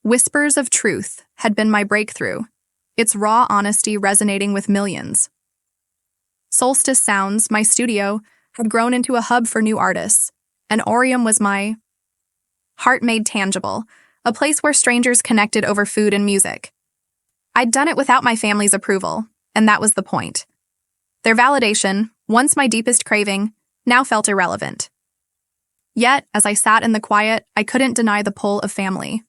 Whispers of Truth had been my breakthrough, its raw honesty resonating with millions. Solstice Sounds, my studio, had grown into a hub for new artists, and Orium was my heart made tangible, a place where strangers connected over food and music. I'd done it without my family's approval, and that was the point. Their validation, once my deepest craving, now felt irrelevant. Yet, as I sat in the quiet, I couldn't deny the pull of family.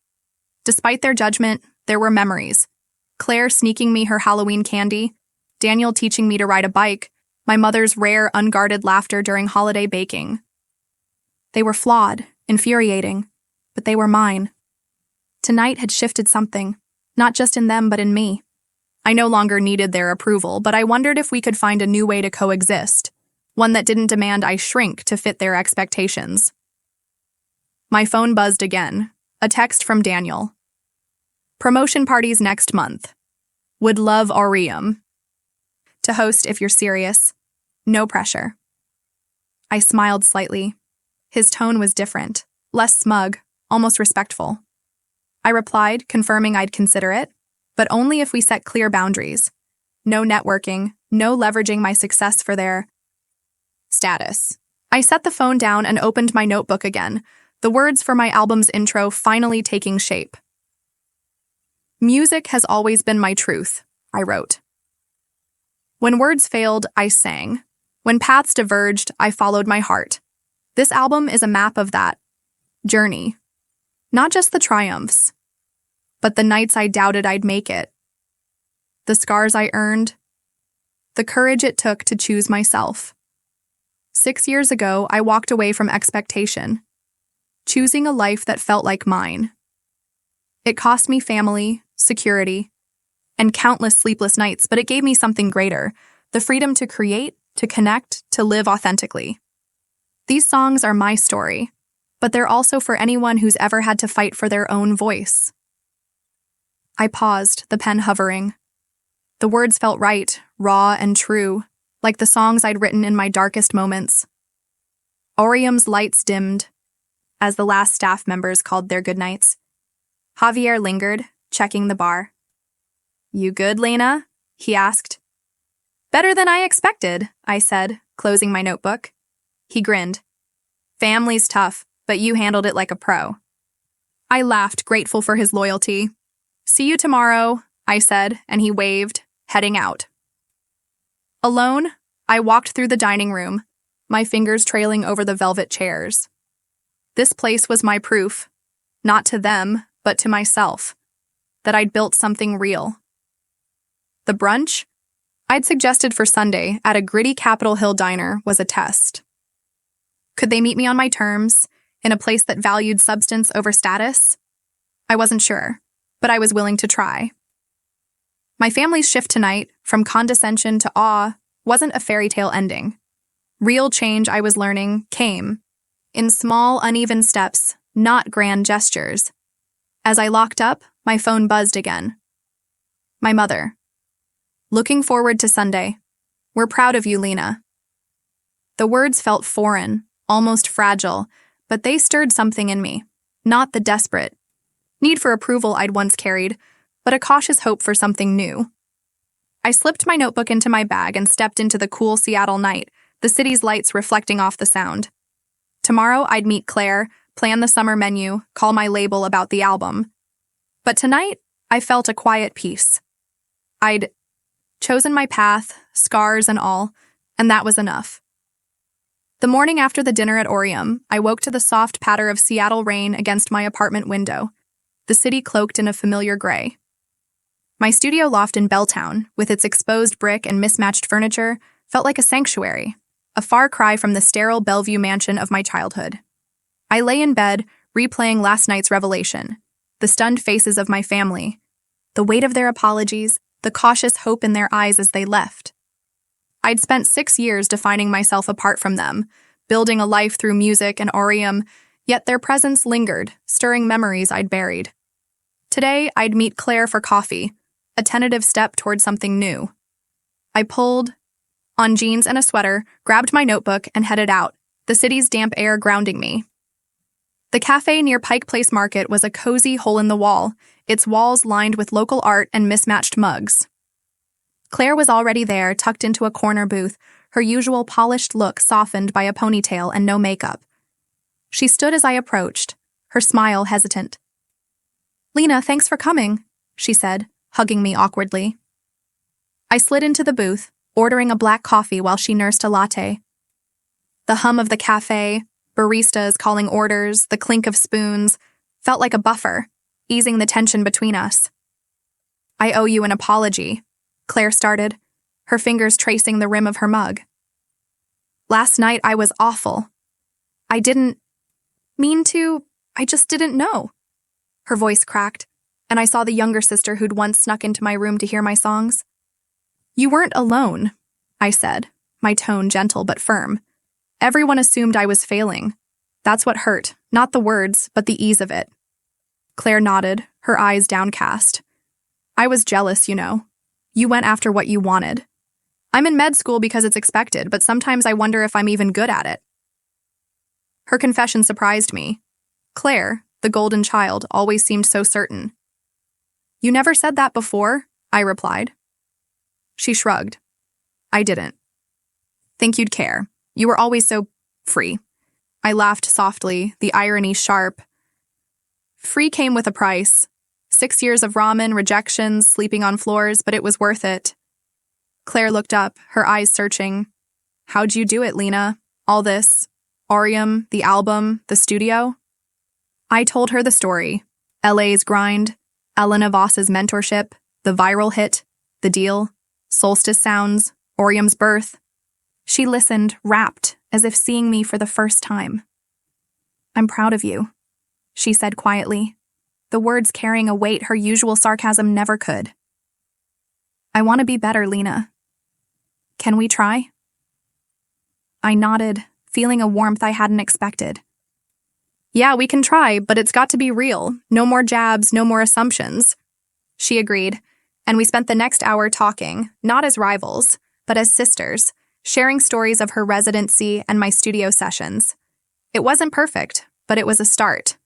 Despite their judgment, there were memories. Claire sneaking me her Halloween candy, Daniel teaching me to ride a bike, my mother's rare, unguarded laughter during holiday baking. They were flawed, infuriating, but they were mine. Tonight had shifted something, not just in them but in me. I no longer needed their approval, but I wondered if we could find a new way to coexist, one that didn't demand I shrink to fit their expectations. My phone buzzed again, a text from Daniel. Promotion parties next month. Would love Aureum. To host if you're serious. No pressure. I smiled slightly. His tone was different, less smug, almost respectful. I replied, confirming I'd consider it, but only if we set clear boundaries. No networking, no leveraging my success for their status. I set the phone down and opened my notebook again, the words for my album's intro finally taking shape. Music has always been my truth, I wrote. When words failed, I sang. When paths diverged, I followed my heart. This album is a map of that journey. Not just the triumphs, but the nights I doubted I'd make it. The scars I earned, the courage it took to choose myself. 6 years ago, I walked away from expectation, choosing a life that felt like mine. It cost me family, security, and countless sleepless nights, but it gave me something greater, the freedom to create, to connect, to live authentically. These songs are my story, but they're also for anyone who's ever had to fight for their own voice. I paused, the pen hovering. The words felt right, raw and true, like the songs I'd written in my darkest moments. Aureum's lights dimmed, as the last staff members called their goodnights. Javier lingered, checking the bar. You good, Lena? He asked. Better than I expected, I said, closing my notebook. He grinned. Family's tough, but you handled it like a pro. I laughed, grateful for his loyalty. See you tomorrow, I said, and he waved, heading out. Alone, I walked through the dining room, my fingers trailing over the velvet chairs. This place was my proof, not to them, but to myself, that I'd built something real. The brunch I'd suggested for Sunday at a gritty Capitol Hill diner was a test. Could they meet me on my terms, in a place that valued substance over status? I wasn't sure, but I was willing to try. My family's shift tonight, from condescension to awe, wasn't a fairy tale ending. Real change, I was learning, came in small, uneven steps, not grand gestures. As I locked up, my phone buzzed again. My mother. Looking forward to Sunday. We're proud of you, Lena. The words felt foreign, almost fragile, but they stirred something in me. Not the desperate need for approval I'd once carried, but a cautious hope for something new. I slipped my notebook into my bag and stepped into the cool Seattle night, the city's lights reflecting off the sound. Tomorrow, I'd meet Claire, plan the summer menu, call my label about the album. But tonight, I felt a quiet peace. I'd chosen my path, scars and all, and that was enough. The morning after the dinner at Aureum, I woke to the soft patter of Seattle rain against my apartment window, the city cloaked in a familiar gray. My studio loft in Belltown, with its exposed brick and mismatched furniture, felt like a sanctuary, a far cry from the sterile Bellevue mansion of my childhood. I lay in bed, replaying last night's revelation, the stunned faces of my family, the weight of their apologies, the cautious hope in their eyes as they left. I'd spent 6 years defining myself apart from them, building a life through music and Aureum, yet their presence lingered, stirring memories I'd buried. Today, I'd meet Claire for coffee, a tentative step toward something new. I pulled on jeans and a sweater, grabbed my notebook, and headed out, the city's damp air grounding me. The cafe near Pike Place Market was a cozy hole in the wall, its walls lined with local art and mismatched mugs. Claire was already there, tucked into a corner booth, her usual polished look softened by a ponytail and no makeup. She stood as I approached, her smile hesitant. "Lena, thanks for coming," she said, hugging me awkwardly. I slid into the booth, ordering a black coffee while she nursed a latte. The hum of the cafe, baristas calling orders, the clink of spoons, felt like a buffer, easing the tension between us. "I owe you an apology," Claire started, her fingers tracing the rim of her mug. "Last night I was awful. I didn't mean to, I just didn't know." Her voice cracked, and I saw the younger sister who'd once snuck into my room to hear my songs. "You weren't alone," I said, my tone gentle but firm. "Everyone assumed I was failing. That's what hurt, not the words, but the ease of it." Claire nodded, her eyes downcast. "I was jealous, you know. You went after what you wanted. I'm in med school because it's expected, but sometimes I wonder if I'm even good at it." Her confession surprised me. Claire, the golden child, always seemed so certain. "You never said that before," I replied. She shrugged. "I didn't. Think you'd care. You were always so free." I laughed softly, the irony sharp. Free came with a price. 6 years of ramen, rejections, sleeping on floors, but it was worth it. Claire looked up, her eyes searching. "How'd you do it, Lena? All this? Orium, the album, the studio?" I told her the story. LA's grind, Elena Voss's mentorship, the viral hit, the deal, Solstice sounds, Orium's birth. She listened, rapt, as if seeing me for the first time. "I'm proud of you," she said quietly, the words carrying a weight her usual sarcasm never could. "I want to be better, Lena. Can we try?" I nodded, feeling a warmth I hadn't expected. "Yeah, we can try, but it's got to be real. No more jabs, no more assumptions." She agreed, and we spent the next hour talking, not as rivals, but as sisters, sharing stories of her residency and my studio sessions. It wasn't perfect, but it was a start.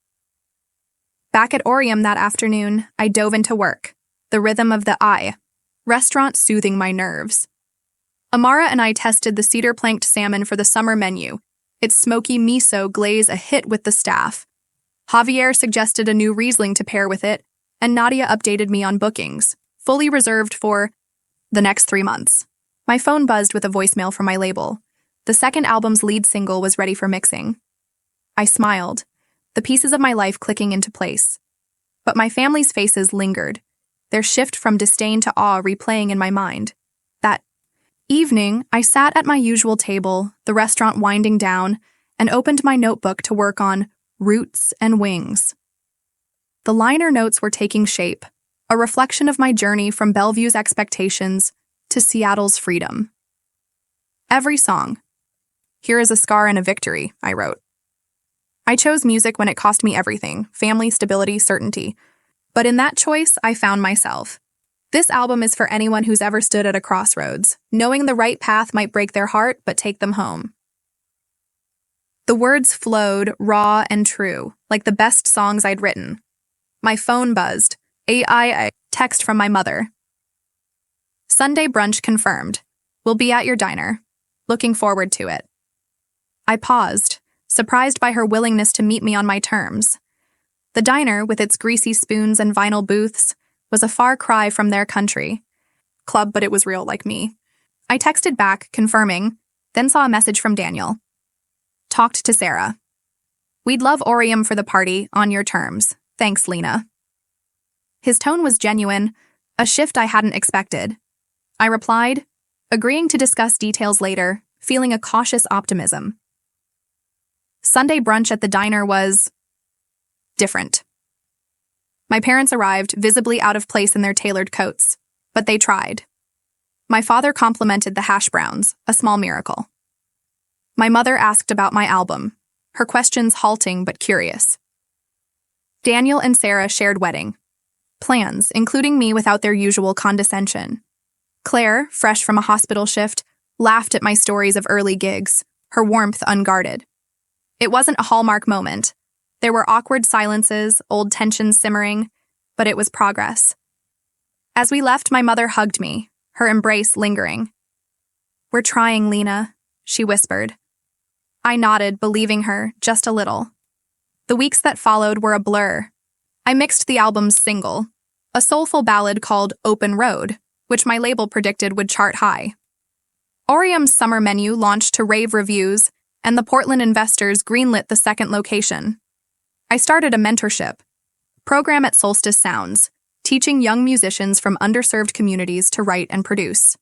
Back at Orium that afternoon, I dove into work, the rhythm of the I, restaurant soothing my nerves. Amara and I tested the cedar-planked salmon for the summer menu, its smoky miso glaze a hit with the staff. Javier suggested a new Riesling to pair with it, and Nadia updated me on bookings, fully reserved for the next 3 months. My phone buzzed with a voicemail from my label. The second album's lead single was ready for mixing. I smiled, the pieces of my life clicking into place. But my family's faces lingered, their shift from disdain to awe replaying in my mind. That evening, I sat at my usual table, the restaurant winding down, and opened my notebook to work on Roots and Wings. The liner notes were taking shape, a reflection of my journey from Bellevue's expectations to Seattle's freedom. Every song. "Here is a scar and a victory," I wrote. I chose music when it cost me everything, family, stability, certainty. But in that choice, I found myself. This album is for anyone who's ever stood at a crossroads, knowing the right path might break their heart but take them home. The words flowed, raw and true, like the best songs I'd written. My phone buzzed. A text from my mother. "Sunday brunch confirmed. We'll be at your diner. Looking forward to it." I paused, surprised by her willingness to meet me on my terms. The diner, with its greasy spoons and vinyl booths, was a far cry from their country. Club, but it was real like me. I texted back, confirming, then saw a message from Daniel. "Talked to Sarah. We'd love Orium for the party, on your terms. Thanks, Lena." His tone was genuine, a shift I hadn't expected. I replied, agreeing to discuss details later, feeling a cautious optimism. Sunday brunch at the diner was different. My parents arrived, visibly out of place in their tailored coats, but they tried. My father complimented the hash browns, a small miracle. My mother asked about my album, her questions halting but curious. Daniel and Sarah shared wedding plans, including me without their usual condescension. Claire, fresh from a hospital shift, laughed at my stories of early gigs, her warmth unguarded. It wasn't a hallmark moment. There were awkward silences, old tensions simmering, but it was progress. As we left, my mother hugged me, her embrace lingering. "We're trying, Lena," she whispered. I nodded, believing her, just a little. The weeks that followed were a blur. I mixed the album's single, a soulful ballad called Open Road, which my label predicted would chart high. Orium's summer menu launched to rave reviews, and the Portland investors greenlit the second location. I started a mentorship program at Solstice Sounds, teaching young musicians from underserved communities to write and produce.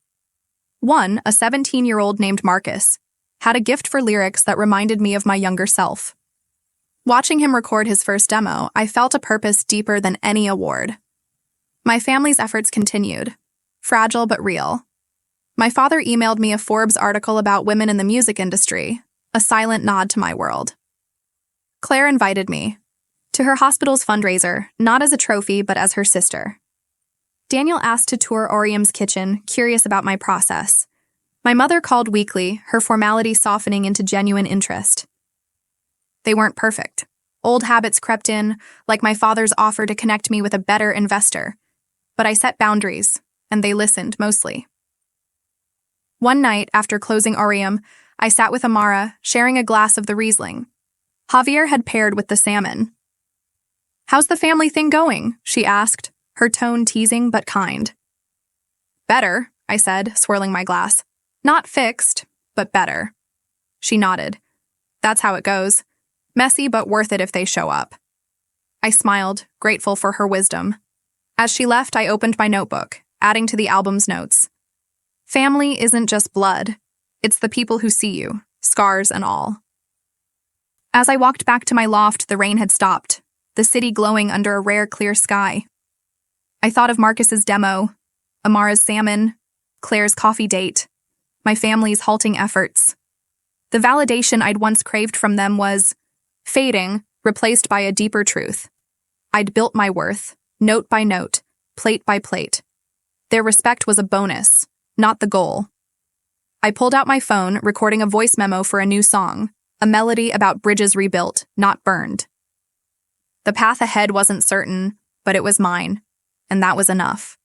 One, a 17-year-old named Marcus, had a gift for lyrics that reminded me of my younger self. Watching him record his first demo, I felt a purpose deeper than any award. My family's efforts continued, fragile but real. My father emailed me a Forbes article about women in the music industry, a silent nod to my world. Claire invited me to her hospital's fundraiser, not as a trophy but as her sister. Daniel asked to tour Orium's kitchen, curious about my process. My mother called weekly, her formality softening into genuine interest. They weren't perfect. Old habits crept in, like my father's offer to connect me with a better investor. But I set boundaries, and they listened mostly. One night, after closing Orium, I sat with Amara, sharing a glass of the Riesling. Javier had paired with the salmon. "How's the family thing going?" she asked, her tone teasing but kind. "Better," I said, swirling my glass. "Not fixed, but better." She nodded. "That's how it goes. Messy but worth it if they show up." I smiled, grateful for her wisdom. As she left, I opened my notebook, adding to the album's notes. Family isn't just blood. It's the people who see you, scars and all. As I walked back to my loft, the rain had stopped, the city glowing under a rare clear sky. I thought of Marcus's demo, Amara's salmon, Claire's coffee date, my family's halting efforts. The validation I'd once craved from them was fading, replaced by a deeper truth. I'd built my worth, note by note, plate by plate. Their respect was a bonus, not the goal. I pulled out my phone, recording a voice memo for a new song, a melody about bridges rebuilt, not burned. The path ahead wasn't certain, but it was mine, and that was enough.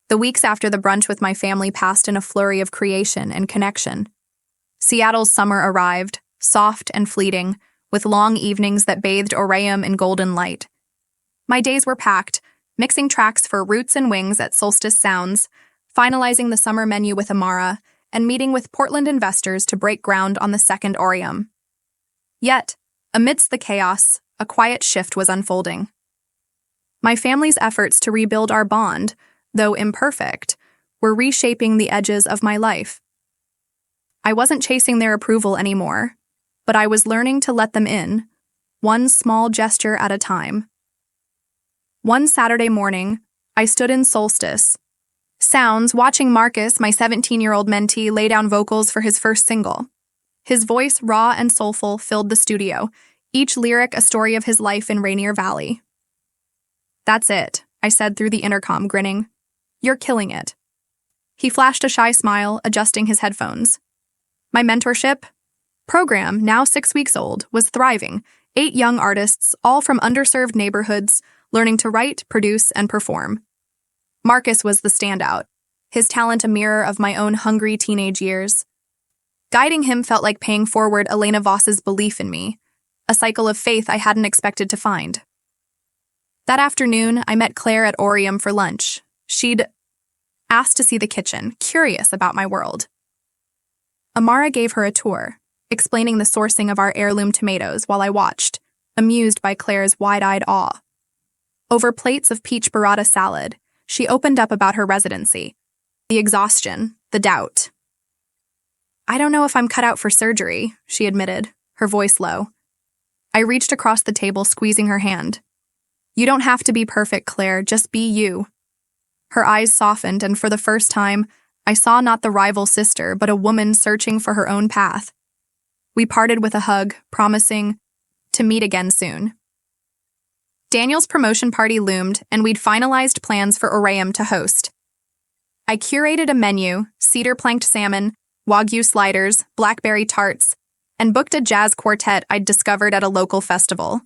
The weeks after the brunch with my family passed in a flurry of creation and connection. Seattle's summer arrived, soft and fleeting, with long evenings that bathed Orium in golden light. My days were packed, mixing tracks for Roots and Wings at Solstice Sounds, finalizing the summer menu with Amara, and meeting with Portland investors to break ground on the second Orium. Yet, amidst the chaos, a quiet shift was unfolding. My family's efforts to rebuild our bond, though imperfect, were reshaping the edges of my life. I wasn't chasing their approval anymore, but I was learning to let them in, one small gesture at a time. One Saturday morning, I stood in Solstice Sounds watching Marcus, my 17-year-old mentee, lay down vocals for his first single. His voice, raw and soulful, filled the studio, each lyric a story of his life in Rainier Valley. "That's it," I said through the intercom, grinning. "You're killing it." He flashed a shy smile, adjusting his headphones. My mentorship program, now 6 weeks old, was thriving. 8 young artists, all from underserved neighborhoods, learning to write, produce, and perform. Marcus was the standout, his talent a mirror of my own hungry teenage years. Guiding him felt like paying forward Elena Voss's belief in me, a cycle of faith I hadn't expected to find. That afternoon, I met Claire at Orium for lunch. She'd asked to see the kitchen, curious about my world. Amara gave her a tour, explaining the sourcing of our heirloom tomatoes while I watched, amused by Claire's wide-eyed awe. Over plates of peach burrata salad, she opened up about her residency, the exhaustion, the doubt. "I don't know if I'm cut out for surgery," she admitted, her voice low. I reached across the table, squeezing her hand. "You don't have to be perfect, Claire, just be you." Her eyes softened, and for the first time, I saw not the rival sister, but a woman searching for her own path. We parted with a hug, promising to meet again soon. Daniel's promotion party loomed, and we'd finalized plans for Orium to host. I curated a menu, cedar-planked salmon, Wagyu sliders, blackberry tarts, and booked a jazz quartet I'd discovered at a local festival.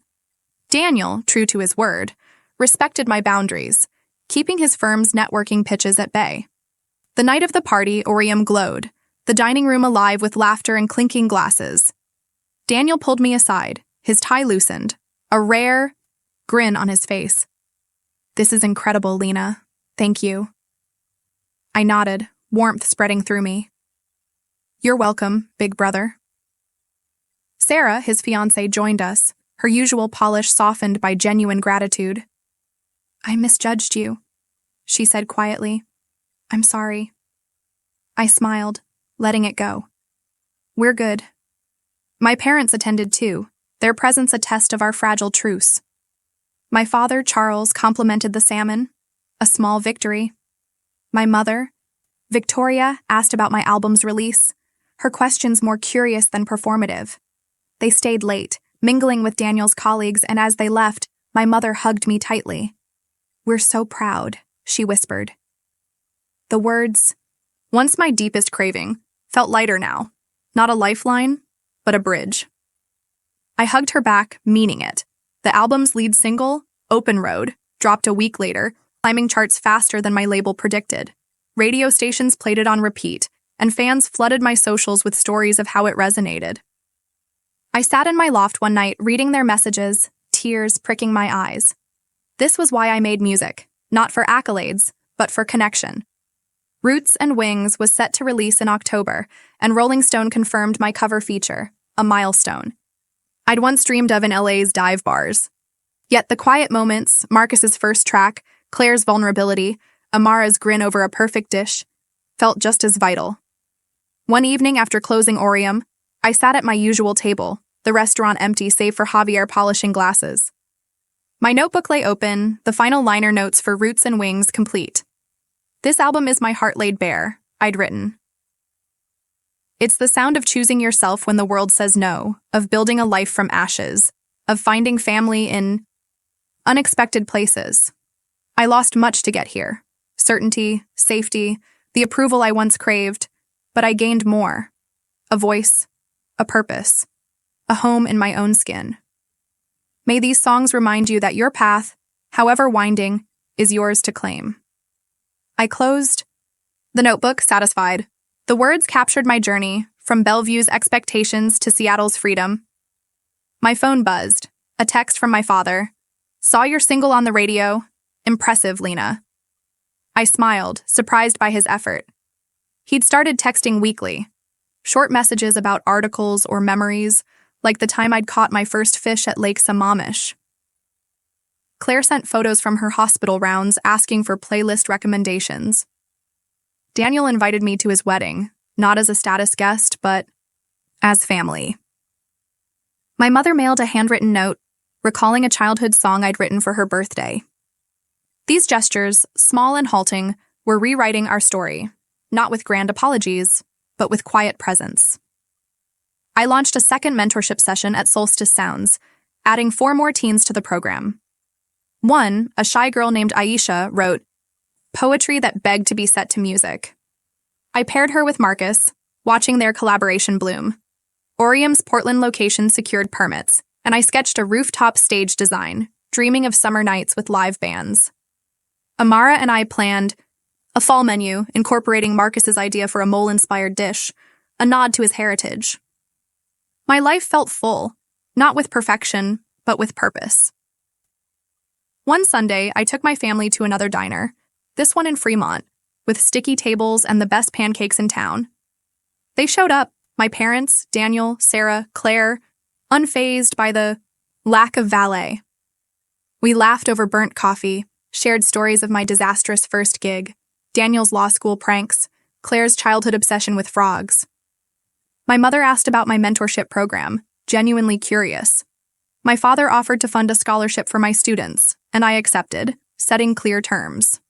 Daniel, true to his word, respected my boundaries, keeping his firm's networking pitches at bay. The night of the party, Orium glowed, the dining room alive with laughter and clinking glasses. Daniel pulled me aside, his tie loosened, a rare grin on his face. This is incredible, Lena. Thank you. I nodded, warmth spreading through me. You're welcome, big brother. Sarah, his fiancée, joined us, her usual polish softened by genuine gratitude. I misjudged you, she said quietly. I'm sorry. I smiled, letting it go. We're good. My parents attended too, their presence a test of our fragile truce. My father, Charles, complimented the salmon, a small victory. My mother, Victoria, asked about my album's release, her questions more curious than performative. They stayed late, mingling with Daniel's colleagues, and as they left, my mother hugged me tightly. We're so proud, she whispered. The words, once my deepest craving, felt lighter now. Not a lifeline, but a bridge. I hugged her back, meaning it. The album's lead single, Open Road, dropped a week later, climbing charts faster than my label predicted. Radio stations played it on repeat, and fans flooded my socials with stories of how it resonated. I sat in my loft one night reading their messages, tears pricking my eyes. This was why I made music, not for accolades, but for connection. Roots and Wings was set to release in October, and Rolling Stone confirmed my cover feature, a milestone. I'd once dreamed of in LA's dive bars. Yet the quiet moments, Marcus's first track, Claire's vulnerability, Amara's grin over a perfect dish, felt just as vital. One evening after closing Orium, I sat at my usual table, the restaurant empty save for Javier polishing glasses. My notebook lay open, the final liner notes for Roots and Wings complete. This album is my heart laid bare, I'd written. It's the sound of choosing yourself when the world says no, of building a life from ashes, of finding family in unexpected places. I lost much to get here. Certainty, safety, the approval I once craved, but I gained more. A voice, a purpose, a home in my own skin. May these songs remind you that your path, however winding, is yours to claim. I closed the notebook, satisfied. The words captured my journey, from Bellevue's expectations to Seattle's freedom. My phone buzzed, a text from my father. Saw your single on the radio. Impressive, Lena. I smiled, surprised by his effort. He'd started texting weekly. Short messages about articles or memories, like the time I'd caught my first fish at Lake Sammamish. Claire sent photos from her hospital rounds asking for playlist recommendations. Daniel invited me to his wedding, not as a status guest, but as family. My mother mailed a handwritten note, recalling a childhood song I'd written for her birthday. These gestures, small and halting, were rewriting our story, not with grand apologies, but with quiet presence. I launched a second mentorship session at Solstice Sounds, adding 4 more teens to the program. One, a shy girl named Aisha, wrote, "Poetry that begged to be set to music." I paired her with Marcus, watching their collaboration bloom. Orium's Portland location secured permits, and I sketched a rooftop stage design, dreaming of summer nights with live bands. Amara and I planned a fall menu incorporating Marcus's idea for a mole-inspired dish, a nod to his heritage. My life felt full, not with perfection, but with purpose. One Sunday, I took my family to another diner, this one in Fremont, with sticky tables and the best pancakes in town. They showed up, my parents, Daniel, Sarah, Claire, unfazed by the lack of valet. We laughed over burnt coffee, shared stories of my disastrous first gig, Daniel's law school pranks, Claire's childhood obsession with frogs. My mother asked about my mentorship program, genuinely curious. My father offered to fund a scholarship for my students, and I accepted, setting clear terms.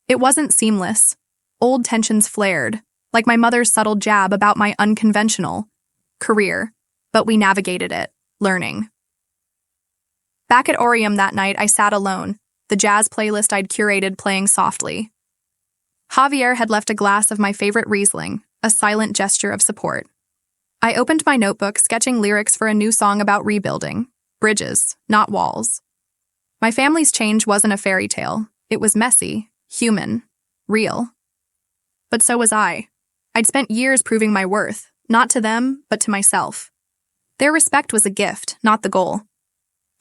It wasn't seamless. Old tensions flared, like my mother's subtle jab about my unconventional career, but we navigated it, learning. Back at Orium that night, I sat alone, the jazz playlist I'd curated playing softly. Javier had left a glass of my favorite Riesling, a silent gesture of support. I opened my notebook, sketching lyrics for a new song about rebuilding, bridges, not walls. My family's change wasn't a fairy tale. It was messy, human, real. But so was I. I'd spent years proving my worth, not to them, but to myself. Their respect was a gift, not the goal.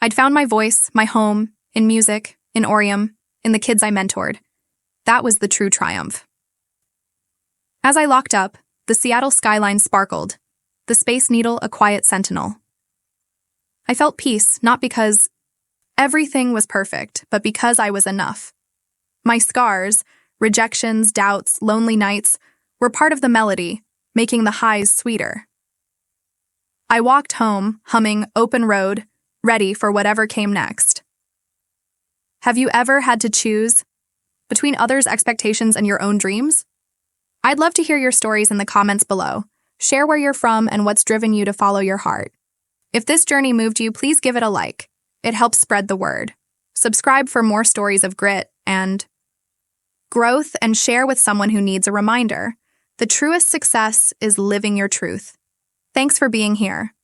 I'd found my voice, my home, in music, in Orium, in the kids I mentored. That was the true triumph. As I locked up, the Seattle skyline sparkled, the Space Needle a quiet sentinel. I felt peace, not because everything was perfect, but because I was enough. My scars, rejections, doubts, lonely nights, were part of the melody, making the highs sweeter. I walked home, humming Open Road, ready for whatever came next. Have you ever had to choose between others' expectations and your own dreams? I'd love to hear your stories in the comments below. Share where you're from and what's driven you to follow your heart. If this journey moved you, please give it a like. It helps spread the word. Subscribe for more stories of grit and growth, and share with someone who needs a reminder. The truest success is living your truth. Thanks for being here.